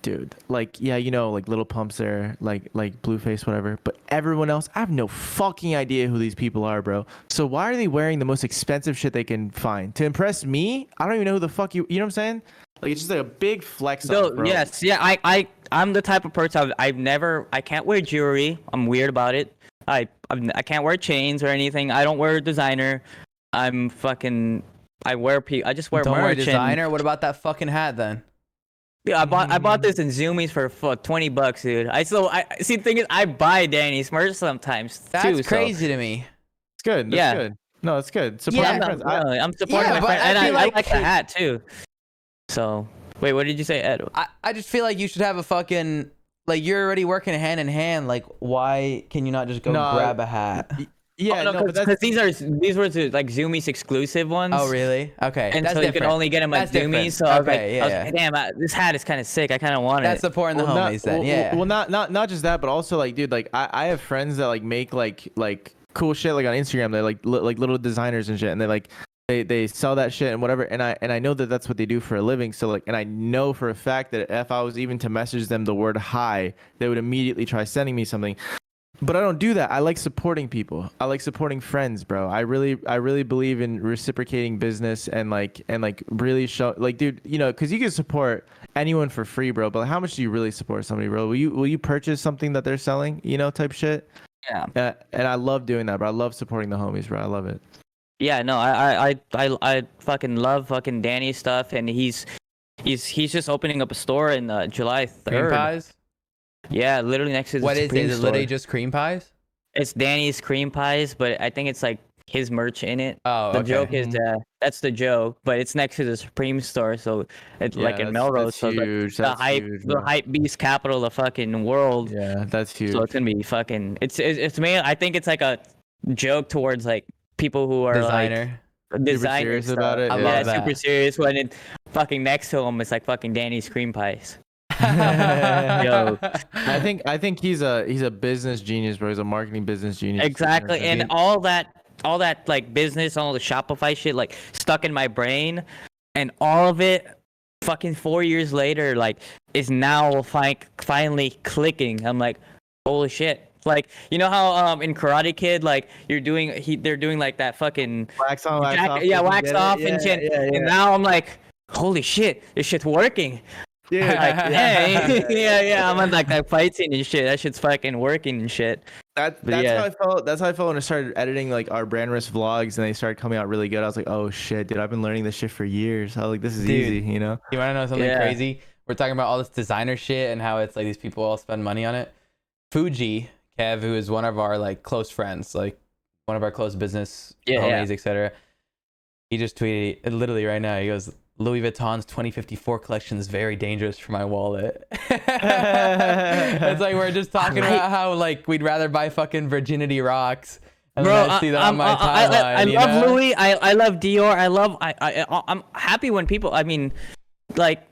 dude, like, yeah, you know, like Little Pump's there, like Blueface, whatever. But everyone else, I have no fucking idea who these people are, bro. So why are they wearing the most expensive shit they can find to impress me? I don't even know who the fuck you know what I'm saying? Like, it's just like a big flex. Bro. Yes, yeah, I'm the type of person I can't wear jewelry. I'm weird about it. I can't wear chains or anything. I don't wear designer. I just wear Don't merch. wear designer. What about that fucking hat then? Yeah, I bought this in Zoomies for $20, dude. See, the thing is, I buy Danny's merch sometimes too. That's crazy to me. It's good. That's good. No, it's good. Support my friends. I'm supporting my friends, and I like the hat too. So, wait, what did you say, Ed? I just feel like you should have a fucking, like, you're already working hand in hand. Like, why can you not just go grab a hat? Yeah, because these were like Zoomies exclusive ones. Oh, really? Okay. And that's so different. you could only get them at Zoomies. So I was like, damn, this hat is kind of sick. I kind of want it. That's supporting the homies then. Yeah. Well, not just that, but also like, dude, like I have friends that like make like cool shit like on Instagram. They're like like little designers and shit, and they sell that shit and whatever. And I know that that's what they do for a living. So like, and I know for a fact that if I was even to message them the word hi, they would immediately try sending me something. But I don't do that. I like supporting people. I like supporting friends, bro. I really believe in reciprocating business and really show like, dude, you know, because you can support anyone for free, bro. But how much do you really support somebody, bro? Will you purchase something that they're selling, you know, type shit? Yeah. And I love doing that, bro. I love supporting the homies, bro. I love it. Yeah, no, I fucking love fucking Danny's stuff, and he's just opening up a store in July 3rd. Cream pies? Yeah, literally next to the What is it? Supreme Is it store. literally just cream pies? It's Danny's cream pies, but I think it's like his merch in it. Oh, the okay. joke is that's the joke, but it's next to the Supreme store, so it's like in Melrose. So huge. like the hype beast capital of the fucking world. Yeah, that's huge. So it's gonna be fucking. It's me. I think it's like a joke towards like people who are Designer. like designers serious about it. I Yeah, love that. super serious. When it fucking next to him, it's like fucking Danny's cream pies. Yo. I think he's a business genius, bro. He's a marketing business genius. Exactly, and all that like business, all the Shopify shit, like stuck in my brain, and all of it, fucking 4 years later, like is now finally clicking. I'm like, holy shit! Like, you know how in Karate Kid, like they're doing like that fucking wax on, wax off. yeah, wax off Yeah, and shit. yeah. And now I'm like, holy shit, this shit's working. Yeah, Like, hey, yeah, I'm on like that fight scene and shit. That shit's fucking working and shit. That's how I felt. That's how I felt when I started editing like our brand risk vlogs, and they started coming out really good. I was like, oh shit, dude, I've been learning this shit for years. I was like, this is easy, you know. You want to know something Yeah. crazy? We're talking about all this designer shit and how it's like these people all spend money on it. Fuji, Kev, who is one of our like close friends, like one of our close business homies, etc. He just tweeted literally right now. He goes, Louis Vuitton's 2054 collection is very dangerous for my wallet. It's like we're just talking about how like we'd rather buy fucking virginity rocks. And Bro, then I see that on my timeline. I love Louis. I love Dior. I'm happy when people. I mean, like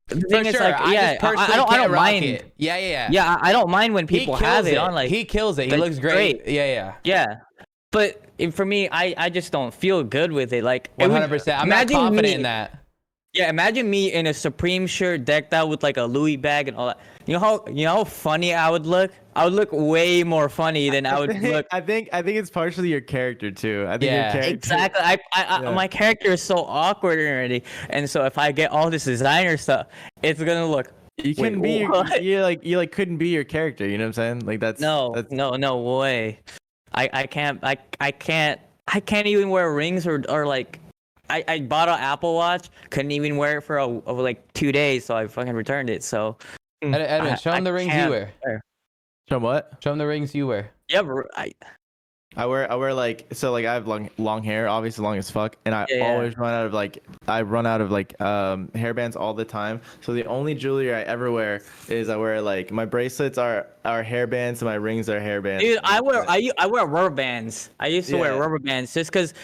the thing is, like, yeah, I don't mind. It. Yeah. Yeah, I don't mind when people have it on. Like, he kills it. He like, looks great. Yeah. Yeah, but for me, I just don't feel good with it. Like 100%. I'm not confident in that. Yeah, imagine me in a Supreme shirt decked out with like a Louis bag and all that. You know how funny I would look? I would look way more funny than I would look. I think it's partially your character too. I think your character. Exactly. My character is so awkward already, and so if I get all this designer stuff, it's gonna look. You couldn't be you couldn't be your character. You know what I'm saying? Like that's no way. I can't even wear rings or like. I bought an Apple Watch, couldn't even wear it for over like 2 days, so I fucking returned it. So, Edwin, show him the rings you wear. Show him what? Show him the rings you wear. Yeah, but I wear like I have long hair, obviously long as fuck, and I always run out of hairbands all the time. So the only jewelry I ever wear is my bracelets are hairbands and my rings are hairbands. Dude, I wear rubber bands. I used to wear rubber bands just because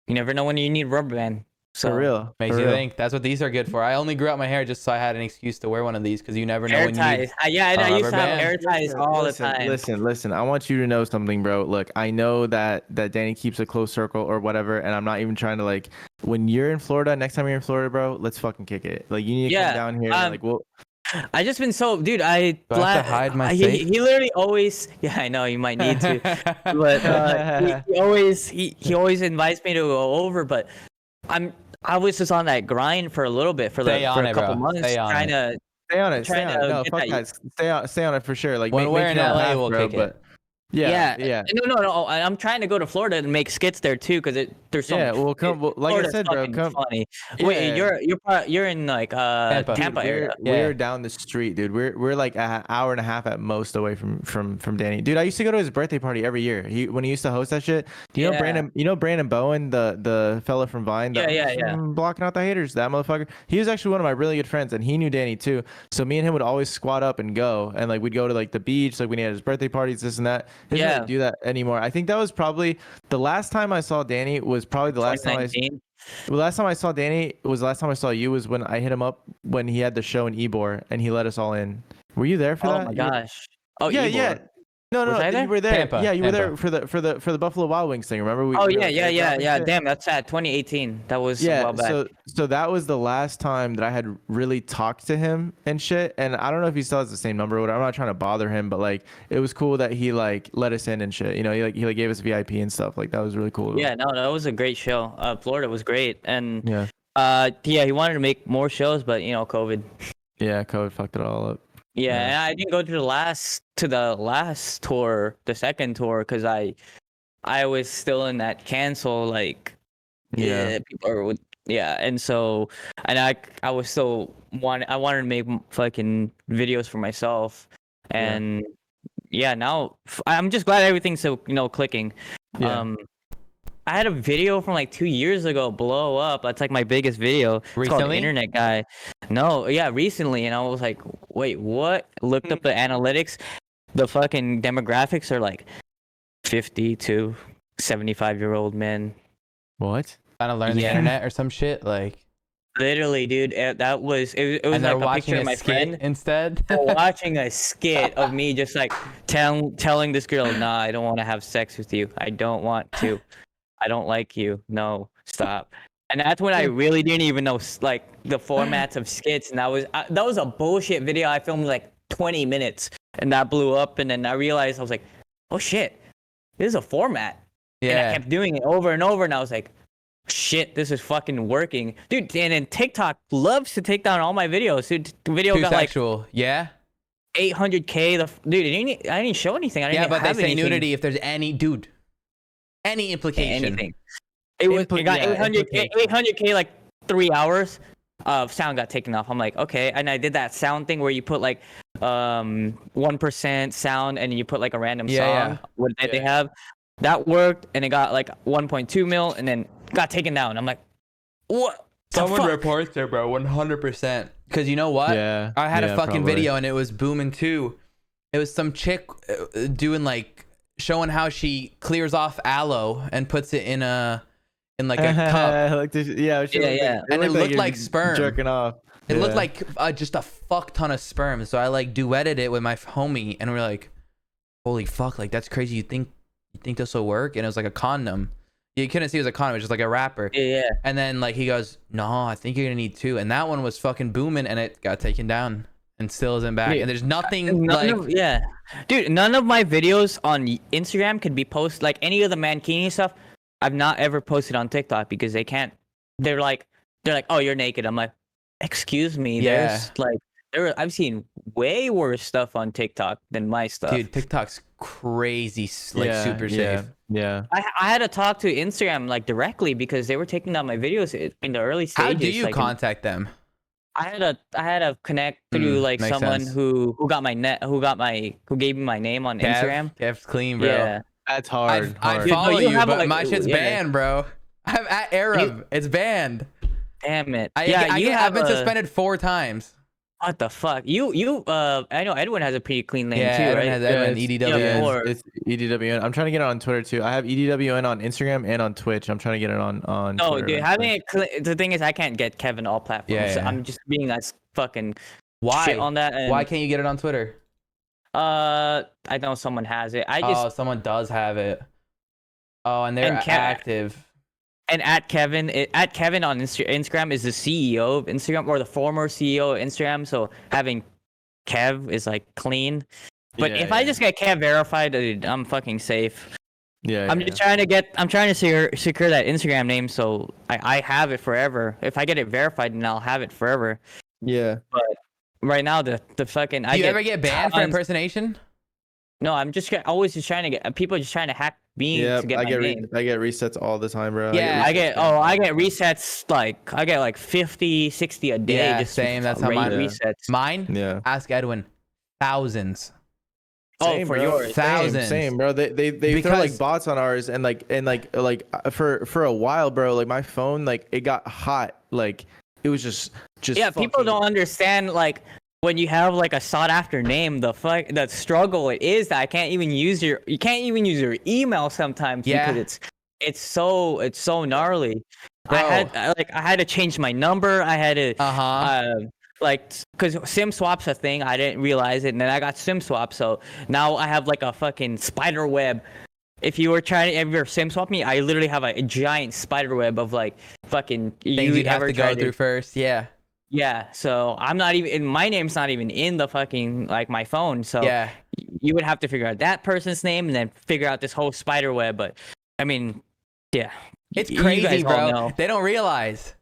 you never know when you need rubber band. So for real. Makes you think. That's what these are good for. I only grew out my hair just so I had an excuse to wear one of these because you never know hair when ties. you need I used to have hair ties all the time. Listen. I want you to know something, bro. Look, I know that Danny keeps a close circle or whatever, and I'm not even trying to like. When you're in Florida, next time you're in Florida, bro, let's fucking kick it. Like you need to come down here. I just been so, dude. Do I have to hide my face? He literally always. Yeah, I know you might need to, but he always invites me to go over. But I was just on that grind for a little bit for a couple months, trying to stay on it. No, fuck guys. Stay on it for sure. Like when we're in LA, we'll kick it. Yeah. No. I'm trying to go to Florida and make skits there too, because there's so much. We'll come. Like I said, bro, come. Funny. Yeah. Wait, you're in like Tampa area. We're down the street, dude. We're like an hour and a half at most away from Danny. Dude, I used to go to his birthday party every year. When he used to host that shit. Do you know Brandon? You know Brandon Bowen, the fella from Vine. Blocking out the haters. That motherfucker. He was actually one of my really good friends, and he knew Danny too. So me and him would always squat up and go, and like we'd go to like the beach, like when he had his birthday parties, this and that. He doesn't really do that anymore. I think that was probably the last time I saw Danny. Was probably the last time the last time I saw Danny was the last time I saw you was when I hit him up when he had the show in Ybor and he let us all in. Were you there for that? Oh my gosh. Oh yeah, Ybor. yeah. No, Was I there? you were there. Tampa, Yeah, you were Tampa. there for the Buffalo Wild Wings thing. Remember? Oh we yeah, were yeah, like, yeah, dropping yeah. shit? Damn, that's sad. 2018. That was a Yeah, while back. so that was the last time that I had really talked to him and shit. And I don't know if he still has the same number or whatever. I'm not trying to bother him, but like it was cool that he like let us in and shit. You know, he gave us VIP and stuff. Like that was really cool. Yeah, no, that was a great show. Florida was great, and Yeah. yeah, he wanted to make more shows, but you know, COVID. Yeah, COVID fucked it all up. Yeah, Yeah. and I didn't go to the last tour, the second tour, because I was still in that cancel like Yeah. people are yeah, and so and I was still I wanted to make fucking videos for myself, and yeah, now I'm just glad everything's so clicking. Yeah. I had a video from like 2 years ago blow up. That's like my biggest video. It's called Recently? Internet Guy. No, yeah, recently, and I was like, wait, what? Looked up the analytics. The fucking demographics are like 50 to 75-year-old men. What? Trying to learn the Yeah. internet or some shit. Like, Literally, dude, that was it was and they're like a watching picture of a my skit friend. instead. Watching a skit of me just like telling this girl, nah, I don't want to have sex with you. I don't want to. I don't like you. No, stop. And that's when I really didn't even know like the formats of skits. And that was a bullshit video. I filmed like 20 minutes, and that blew up. And then I realized I was like, oh shit, this is a format. And I Yeah. kept doing it over and over. And I was like, shit, this is fucking working, dude. And then TikTok loves to take down all my videos. Dude, the video Too got sexual. Yeah. like 800K. Dude, I didn't show anything. I didn't Yeah, but they have say anything. nudity if there's any implication. Anything. It got 800K like 3 hours of sound got taken off. I'm like, okay. And I did that sound thing where you put like 1% sound and you put like a random song that they have. That worked, and it got like 1.2 mil, and then got taken down. I'm like, what? Someone reports it, bro, 100%. Because you know what? Yeah. I had a fucking probably. video and it was booming too. It was some chick doing like showing how she clears off aloe and puts it in like a cup. Yeah. And it looked like sperm. Jerking off. It looked like just a fuck ton of sperm. So I like duetted it with my homie, and we're like, holy fuck, like that's crazy. You think this will work? And it was like a condom. You couldn't see it was a condom, it was just like a wrapper. Yeah. And then like he goes, no, I think you're gonna need two. And that one was fucking booming, and it got taken down and still isn't back. Yeah. And there's nothing like dude, none of my videos on Instagram can be posted. Like any of the mankini stuff, I've not ever posted on TikTok because they can't. They're like, oh, you're naked. I'm like, excuse me. Yeah. There's like, I've seen way worse stuff on TikTok than my stuff. dude, TikTok's crazy, like super safe. Yeah. I had to talk to Instagram like directly because they were taking down my videos in the early stages. How do you like, contact them? I had to connect through like makes someone sense. who gave me my name on Instagram. Kev's clean, bro. Yeah. That's hard. I hard. follow you you, have, but like, my shit's yeah. banned, bro. I'm at Arab. It's banned. Damn it. I've been suspended 4 times. What the fuck? I know Edwin has a pretty clean name Yeah, too, Edwin right? has Edwin, it's- EDW. yeah, or- It's EDWN. I'm trying to get it on Twitter too. I have EDWN on Instagram and on Twitch. I'm trying to get it on No, Twitter. dude, the thing is, I can't get Kevin all platforms. Yeah, So yeah. I'm just being nice fucking Why? shit on that. And, Why can't you get it on Twitter? I know someone has it. Someone does have it. Oh, and they're And active. And at Kevin on Instagram is the CEO of Instagram, or the former CEO of Instagram. So having Kev is like clean. But Yeah, if I just get Kev verified, dude, I'm fucking safe. Yeah. I'm just trying to secure that Instagram name, so I have it forever. If I get it verified, then I'll have it forever. Yeah. But right now, the fucking Do you ever get banned for tons- impersonation? No, I'm just always just trying to get people just trying to hack me Yeah. to get I my get name. I get resets all the time, bro. Yeah, I get resets like 50, 60 a day. Yeah, just same. That's how rate mine- resets. Mine? Yeah. Ask Edwin. Thousands. Same, for bro. yours. Thousands. Same, bro. They throw Because- like bots on ours, and for a while, bro. Like my phone, like it got hot. Like it was just Yeah, people fucking- don't understand like when you have like a sought after name, the struggle it is that you can't even use your email sometimes because it's so gnarly. Bro. I had to change my number. I had to like, because sim swap's a thing, I didn't realize it, and then I got sim swap, so now I have like a fucking spider web. If you were trying to ever sim swap me, I literally have a giant spider web of like fucking Things you'd have to go through first. Yeah. Yeah, so I'm not even, my name's not even in the fucking, like, my phone, so Yeah. you would have to figure out that person's name and then figure out this whole spider web, but, I mean, yeah. It's You crazy, guys all bro. know. They don't realize.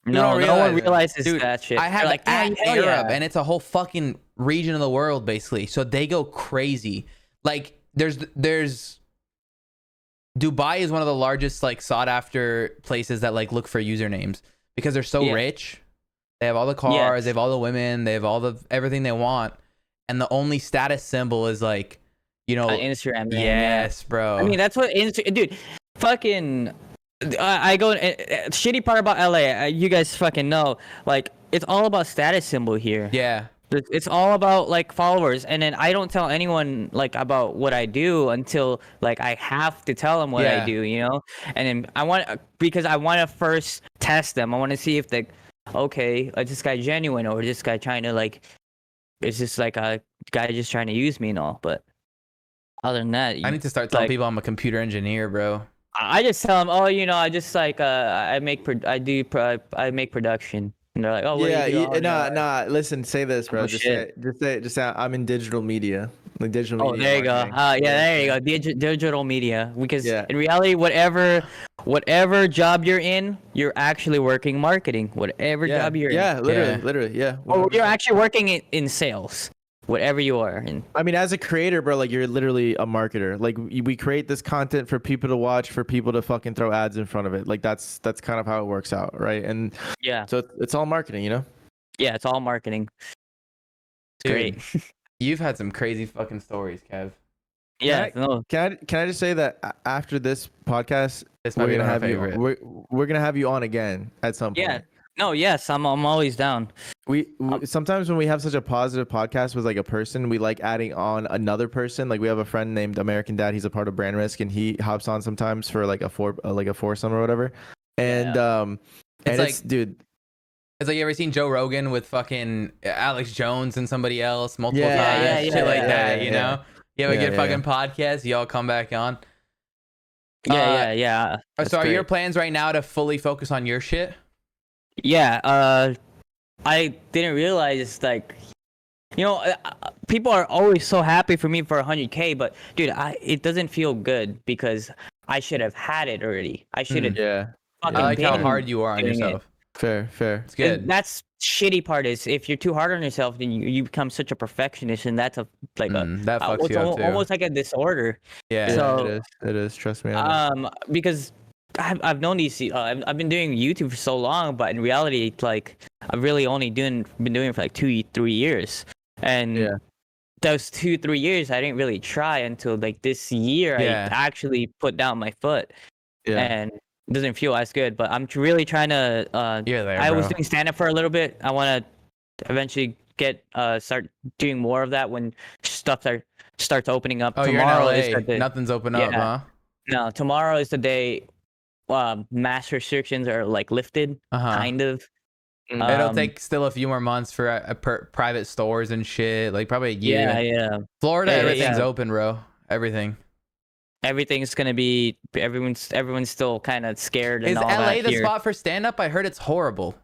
No one realizes Dude, that shit. I have They're like, at hell Arab, yeah. and it's a whole fucking region of the world, basically. So they go crazy. Like, there's Dubai is one of the largest, like, sought after places that, like, look for usernames because they're so rich. They have all the cars, they have all the women, they have all the everything they want, and the only status symbol is like, you know, Instagram. Yes, bro. I mean, that's what dude. Fucking, I go. Shitty part about LA, you guys fucking know. Like, it's all about status symbol here. Yeah. It's all about like followers, and then I don't tell anyone like about what I do until like I have to tell them what I do, you know. And then because I want to first test them. I want to see if okay, is this guy genuine, or is this guy trying to like, is this like a guy just trying to use me and all? But other than that, I need to start telling people I'm a computer engineer, bro. I just tell them, oh, you know, I just like I make production. And they're like, oh, what do you do? Nah. Listen, say this, bro. Just say, I'm in digital media, like digital media. Oh, there you go. There you go. Digital media. Because in reality, whatever job you're in, you're actually working marketing. Whatever job you're in. Yeah, literally, yeah. Or you're actually working in sales. Whatever you are. And I mean, as a creator, bro, like you're literally a marketer. Like we create this content for people to watch, for people to fucking throw ads in front of it. Like that's kind of how it works out, right? And so it's all marketing, you know? Yeah, it's all marketing. It's great. You've had some crazy fucking stories, Kev. Yeah. Can I just say that after this podcast, we're gonna have you on again at some point. Yeah. No, yes, I'm always down. We sometimes when we have such a positive podcast with like a person, we like adding on another person. Like we have a friend named American Dad. He's a part of Brand Risk, and he hops on sometimes for like a foursome or whatever. And it's dude. It's like, you ever seen Joe Rogan with fucking Alex Jones and somebody else multiple times? Yeah, like that, you know? You have a good fucking podcast, you all come back on. Yeah. So are your plans right now to fully focus on your shit? Yeah, I didn't realize, like, you know, people are always so happy for me for 100K, but dude, it doesn't feel good because I should have had it already. I should have. I like how hard you are on yourself. Fair. It's good. And that's shitty part is if you're too hard on yourself, then you become such a perfectionist, and that's that fucks you up too. Almost like a disorder. Yeah, so, it is. Trust me. Because I've known these. I've been doing YouTube for so long, but in reality, like I've really only been doing it for like 2-3 years, and those 2-3 years I didn't really try until like this year. I actually put down my foot, and it doesn't feel as good. But I'm really trying to. I was doing stand up for a little bit. I want to eventually start doing more of that when stuff starts opening up. Oh, tomorrow you're in LA. is the day. Nothing's open up, huh? No, tomorrow is the day. Mass restrictions are like lifted, kind of. It'll take still a few more months for private stores and shit, like probably a year. Yeah. Florida, everything's open, bro. Everything's gonna be. Everyone's still kind of scared. Is and all LA that the here. spot for stand up? I heard it's horrible.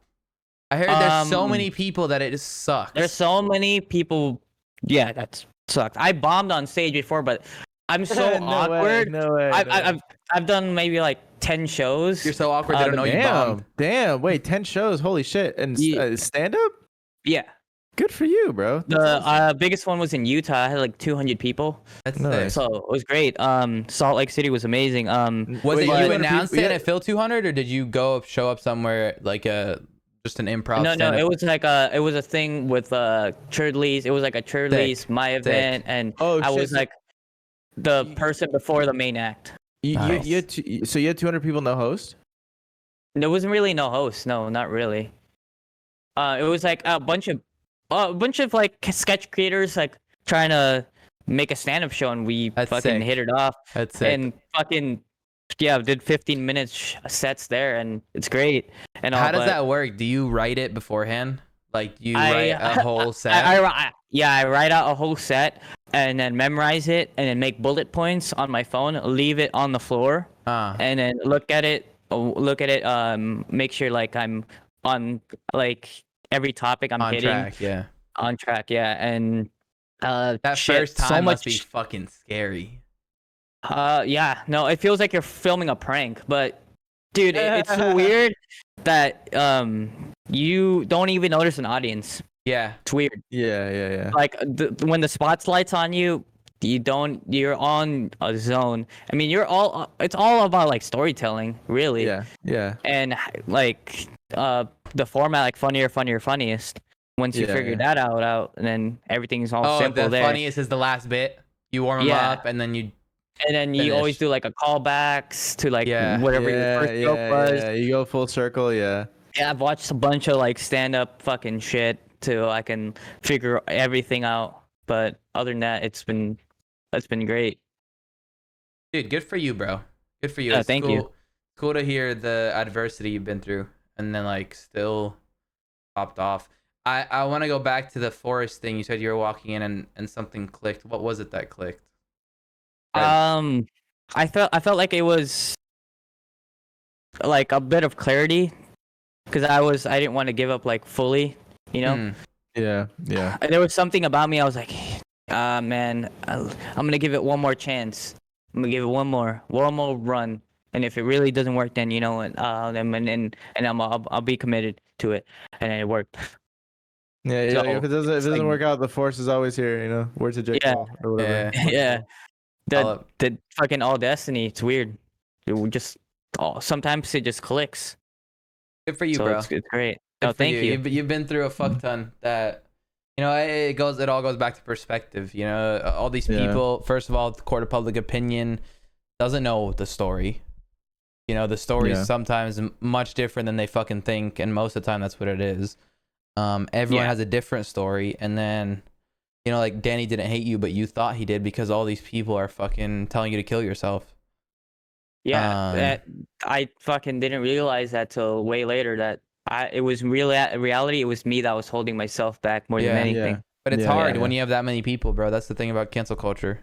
I heard there's so many people that it just sucks. There's so many people. Yeah, that sucks. I bombed on stage before, but I'm so awkward. No way. I've done maybe like 10 shows. You're so awkward. They don't know you bombed. Damn. Wait, 10 shows. Holy shit. And stand up? Yeah. Good for you, bro. The biggest one was in Utah. I had like 200 people. That's nice. So it was great. Salt Lake City was amazing. Was it you announced it at Phil 200, or did you show up somewhere like just an improv? No. It was like it was a thing with Cherdleys. It was like a Cherdleys my event, and I was like the person before the main act. So you had 200 people, no host? There wasn't really no host. No, not really. It was like a bunch of like sketch creators like trying to make a stand-up show, and we fucking hit it off. That's sick. And fucking did 15 minutes sets there, and it's great. And how does that work? Do you write it beforehand? Like you write a whole set. I write out a whole set and then memorize it and then make bullet points on my phone, leave it on the floor, and then look at it. Make sure like I'm on like every topic I'm hitting. On track, yeah. And that first time must be fucking scary. Yeah, no, it feels like you're filming a prank, but dude, it's so weird that you don't even notice an audience. Yeah, it's weird. Yeah. Like when the spotlight's on you, you're on a zone. I mean, it's all about like storytelling, really. Yeah. And like the format, like funniest. Once you figure that out, and then everything's all simple the there. Funniest is the last bit. You warm them up, and then you. And then you always do like a callbacks to like whatever your first joke was. Yeah, you go full circle, yeah. Yeah, I've watched a bunch of like stand-up fucking shit till I can figure everything out. But other than that, it's been great. Dude, good for you, bro. Good for you. Yeah, thank you. Cool to hear the adversity you've been through, and then like still popped off. I want to go back to the forest thing. You said you were walking in and something clicked. What was it that clicked? I felt like it was like a bit of clarity because I didn't want to give up like fully, you know. Yeah. And there was something about me. I was like, man, I'm gonna give it one more chance. I'm gonna give it one more run. And if it really doesn't work, then you know what? I'll be committed to it. And it worked. Yeah. So, if it doesn't work out, the force is always here. You know, word to Jake Paul or whatever. Yeah. The fucking all destiny. It's weird. It just sometimes it just clicks. Good for you, so bro. It's great. Good thank you. You've been through a fuck ton. That it all goes back to perspective. You know, all these people. First of all, the court of public opinion doesn't know the story. You know, the story is sometimes much different than they fucking think, and most of the time that's what it is. Everyone has a different story, and then. You know, like Danny didn't hate you, but you thought he did because all these people are fucking telling you to kill yourself. Yeah, I fucking didn't realize that till way later that it was reality. It was me that was holding myself back more than anything. Yeah. But it's hard when you have that many people, bro. That's the thing about cancel culture.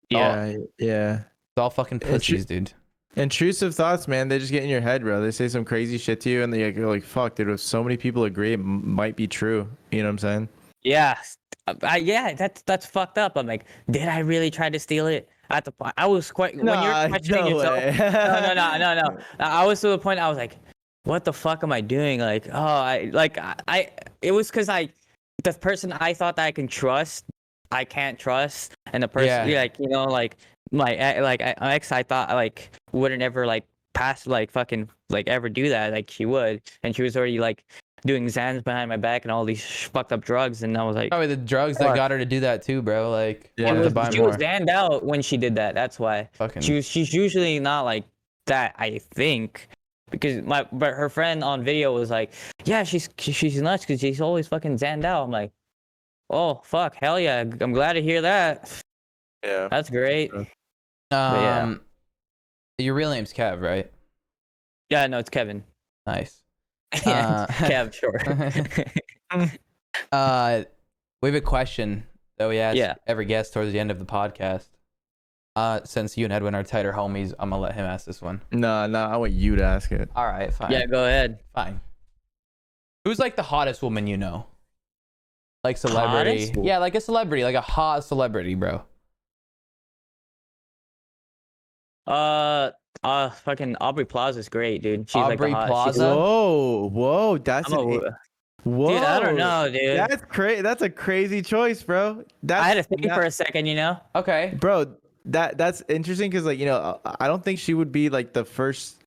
Yeah. It's all fucking pussies, dude. Intrusive thoughts, man. They just get in your head, bro. They say some crazy shit to you, and you're like, fuck, dude. If so many people agree, it might be true. You know what I'm saying? Yeah. That's fucked up. I'm like, did I really try to steal it? I was quite when you're questioning yourself. No. I was to the point I was like, what the fuck am I doing? Like, it was because the person I thought that I can trust, I can't trust, and the person like my ex, I thought like wouldn't ever like pass like fucking like ever do that like she would, and she was already like doing Xans behind my back and all these fucked up drugs, and I was like, probably the drugs that got her to do that too, bro. Like, she was Xanned out when she did that. That's why. She's usually not like that, I think, because but her friend on video was like, yeah, she's nuts because she's always fucking Xanned out. I'm like, oh fuck, hell yeah, I'm glad to hear that. Yeah, that's great. Your real name's Kev, right? Yeah, no, it's Kevin. Nice. Kev, sure. We have a question that we ask every guest towards the end of the podcast. Since you and Edwin are tighter homies, I'm gonna let him ask this one. No, I want you to ask it. All right, fine. Yeah, go ahead. Fine. Who's like the hottest woman you know? Like celebrity? Hottest? Yeah, like a celebrity, like a hot celebrity, bro. Fucking Aubrey Plaza's great, dude. She's Aubrey like the Plaza. Whoa, that's whoa. Dude, I don't know, dude. That's crazy. That's a crazy choice, bro. I had to think for a second, you know. Okay, bro. That's interesting because, like, you know, I don't think she would be like the first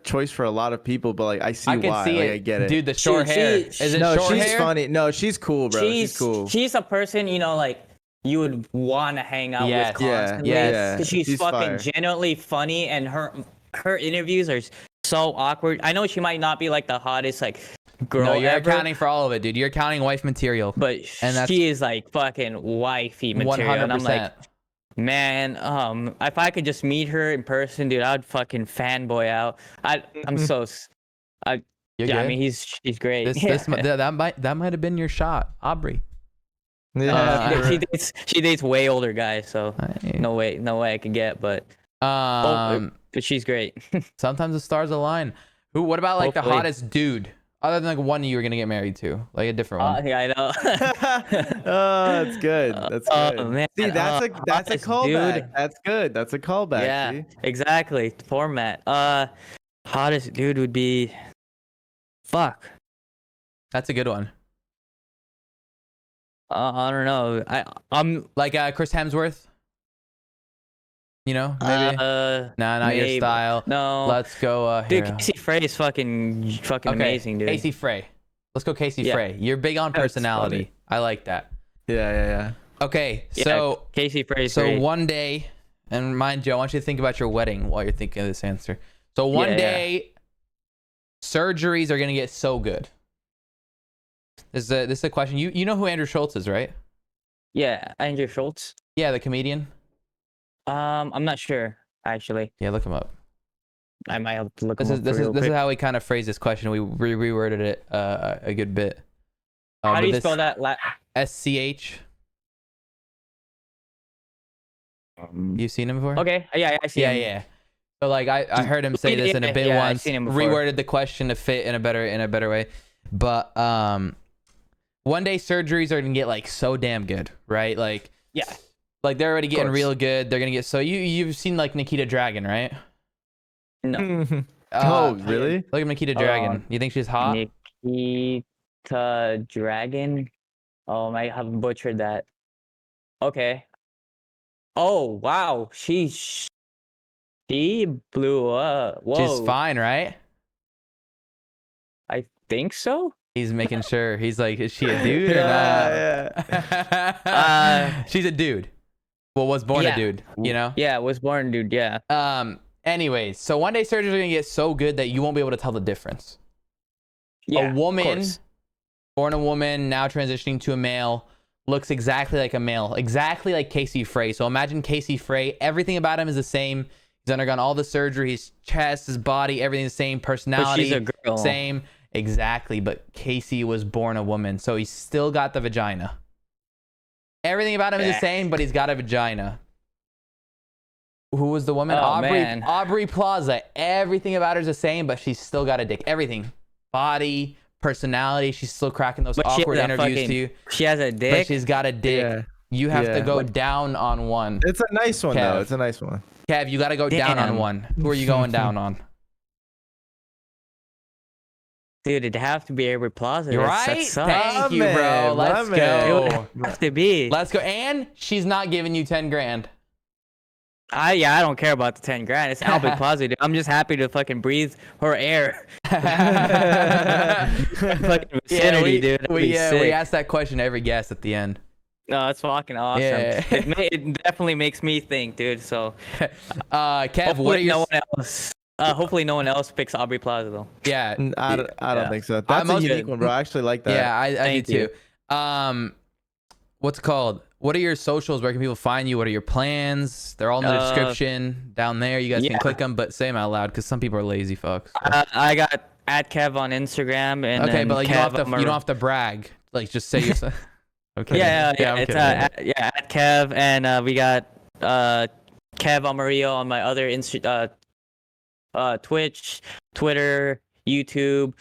choice for a lot of people, but like I see why. See I get it, dude. The short hair. Is it no, short she's hair? funny. No, she's cool, bro. She's cool. She's a person, you know, like you would want to hang out with constantly. Yeah. Because she's fucking genuinely funny, and her interviews are so awkward. I know she might not be like the hottest like girl. No, you're ever, accounting for all of it, dude. You're counting wife material. But she is like fucking wifey material. 100%. And I'm like, man, if I could just meet her in person, dude, I'd fucking fanboy out. I'm so You're Yeah, good? I mean she's great. That might have been your shot, Aubrey. Yeah. She dates way older guys, so Hey. no way I could get, but but she's great. Sometimes the stars align. What about like the Hopefully. hottest dude, other than like one you were gonna get married to, like a different one? Yeah, I know. Oh, that's good. That's good. Oh man, See, that's a hottest callback. dude. That's good. That's a callback. Yeah, See? exactly. Format. Hottest dude would be. Fuck. That's a good one. I don't know. I'm Like Chris Hemsworth. You know, maybe. Nah, not your maybe. style. No. Let's go. Dude, Here. Casey Frey is fucking Okay, amazing, dude. Casey Frey. Let's go, Casey Yeah. Frey. You're big on That's personality. funny. I like that. Yeah. Okay, Yeah, so Casey Frey's great. one day, and mind you, I want you to think about your wedding while you're thinking of this answer. So one Yeah. day, surgeries are gonna get so good. This is a question. You know who Andrew Schultz is, right? Yeah, Andrew Schultz. Yeah, the comedian. I'm not sure actually. Yeah, look him up. I might have to look This him is up this real is this quick. is how we kind of phrased this question. We reworded it a good bit. How but do you this- spell that? SCH. You seen him before? Okay, yeah, I see him. Yeah. So like I heard him say this in a bit Yeah, I've once. seen him before. Reworded the question to fit in a better way. But one day surgeries are gonna get like so damn good, right? Like Yeah. like they're already getting course. real good. They're gonna get so you've seen like Nikita Dragon, right? No. Oh, really? Look at Nikita Dragon. You think she's hot? Nikita Dragon. Oh, I might have butchered that. Okay. Oh wow, she blew up. Whoa. She's fine, right? I think so. He's making sure. He's like, is she a dude or Yeah. not? She's a dude. Well, was born Yeah. a dude, you know? Yeah, was born, dude. Yeah. Anyways, so one day surgeries are gonna get so good that you won't be able to tell the difference. Yeah. A of woman, course. born a woman, now transitioning to a male, looks exactly like a male, exactly like Casey Frey. So imagine Casey Frey. Everything about him is the same. He's undergone all the surgery. His chest, his body, everything's the same. Personality, But she's a girl. same. Exactly. But Casey was born a woman, so he's still got the vagina. Everything about him is the same, but he's got a vagina. Who was the woman? Oh, man. Aubrey Plaza. Everything about her is the same, but she's still got a dick. Everything. Body, personality. She's still cracking those But she awkward has a interviews fucking to you. She has a But dick. she's got a dick. Yeah. You have to Yeah. go down on one. It's a nice one Kev. though. It's a nice one. Kev, you got to go down on Damn. one. Who are you going down on? Dude, it'd have to be Aubrey Plaza. You're That right? sucks. Thank you, man, bro. my Let's man. It would go. have to be. Let's go. And she's not giving you 10 grand. I don't care about the 10 grand. It's Aubrey Plaza, dude. I'm just happy to fucking breathe her air. Fucking vicinity, dude. That'd be we sick. ask that question to every guest at the end. No, it's fucking awesome. Yeah. It definitely makes me think, dude. So Kev, what are hopefully your... no one else. Hopefully no one else picks Aubrey Plaza though. Yeah. I don't Yeah. think so. That's a most- unique one, bro. I actually like that. Yeah, I do Thank too. you. What's it called? What are your socials? Where can people find you? What are your plans? They're all in the description down there. You guys can yeah. click them, but say them out loud because some people are lazy fucks. I got @Kev on Instagram and Okay, then but like you Kev don't have to brag. Like just say yourself. Okay. Yeah, I'm it's kidding. @Kev and we got Kev Amarillo on my other Twitch, Twitter, YouTube.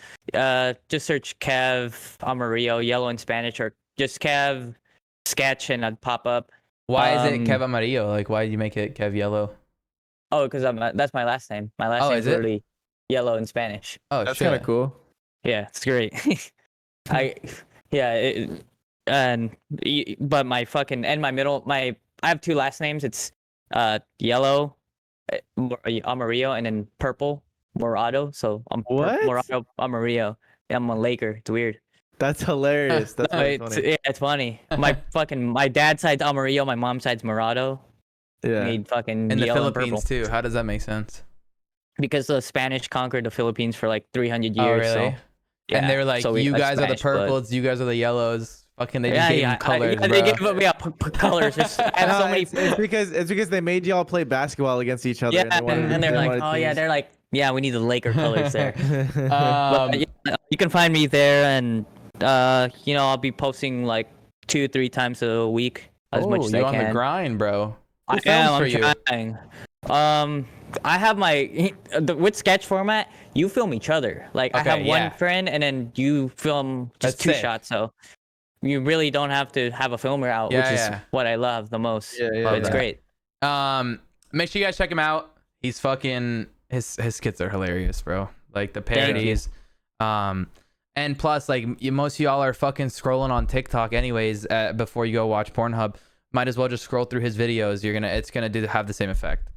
Just search Kev Amarillo, yellow in Spanish, or just Kev Sketch, and I'd pop up. Why is it Kev Amarillo? Like, why did you make it Kev Yellow? Oh, because that's my last name. My last Oh, name is is it? literally yellow in Spanish. Oh, That's shit. kind of cool. Yeah, it's great. But my fucking and my middle I have two last names. It's yellow, Amarillo, and then purple, Morado. So I'm What? Morado Amarillo. Yeah, I'm a Laker. It's weird. That's hilarious. That's No, really it's, funny. yeah, it's funny. My dad's side's Amarillo. My mom's side's Morado. Yeah. Made fucking In the yellow and Philippines purple. too. How does that make sense? Because the Spanish conquered the Philippines for like 300 Oh, years. really? So, and yeah, they were like, so we you like guys Spanish are the blood. purples, you guys are the yellows. Fucking, they just gave them colors, yeah, bro. they gave up colors. Just I have No, so many. it's because they made y'all play basketball against each other. Yeah, and, they wanted- and they're they like, wanted oh yeah, teams. they're like, yeah, we need the Laker colors there. Um, But, yeah, You can find me there, and I'll be posting like 2-3 times a week as much as I you're can. on the grind, bro. I am. I'm trying. I have with sketch format. You film each other. Like I have one friend, and then you film just two shots. So you really don't have to have a filmer out, which is what I love the most. Yeah, it's great. Make sure you guys check him out. He's fucking his skits are hilarious, bro. Like the parodies. And plus, like most of y'all are fucking scrolling on TikTok anyways. Before you go watch Pornhub, might as well just scroll through his videos. It's gonna have the same effect.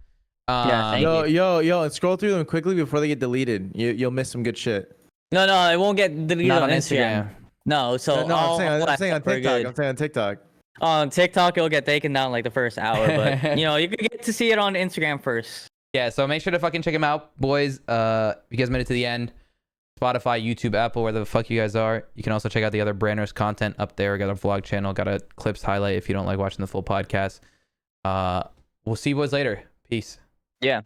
Thank you. Yo, and scroll through them quickly before they get deleted. You'll miss some good shit. No, it won't get deleted on Instagram. No, so I'm saying on TikTok. I'm saying on TikTok. On TikTok, it'll get taken down like the first hour, but you can get to see it on Instagram first. Yeah, so make sure to fucking check him out, boys. You guys made it to the end. Spotify, YouTube, Apple, wherever the fuck you guys are. You can also check out the other Branders content up there. Got a vlog channel, got a clips highlight if you don't like watching the full podcast. We'll see you boys later. Peace. Yeah.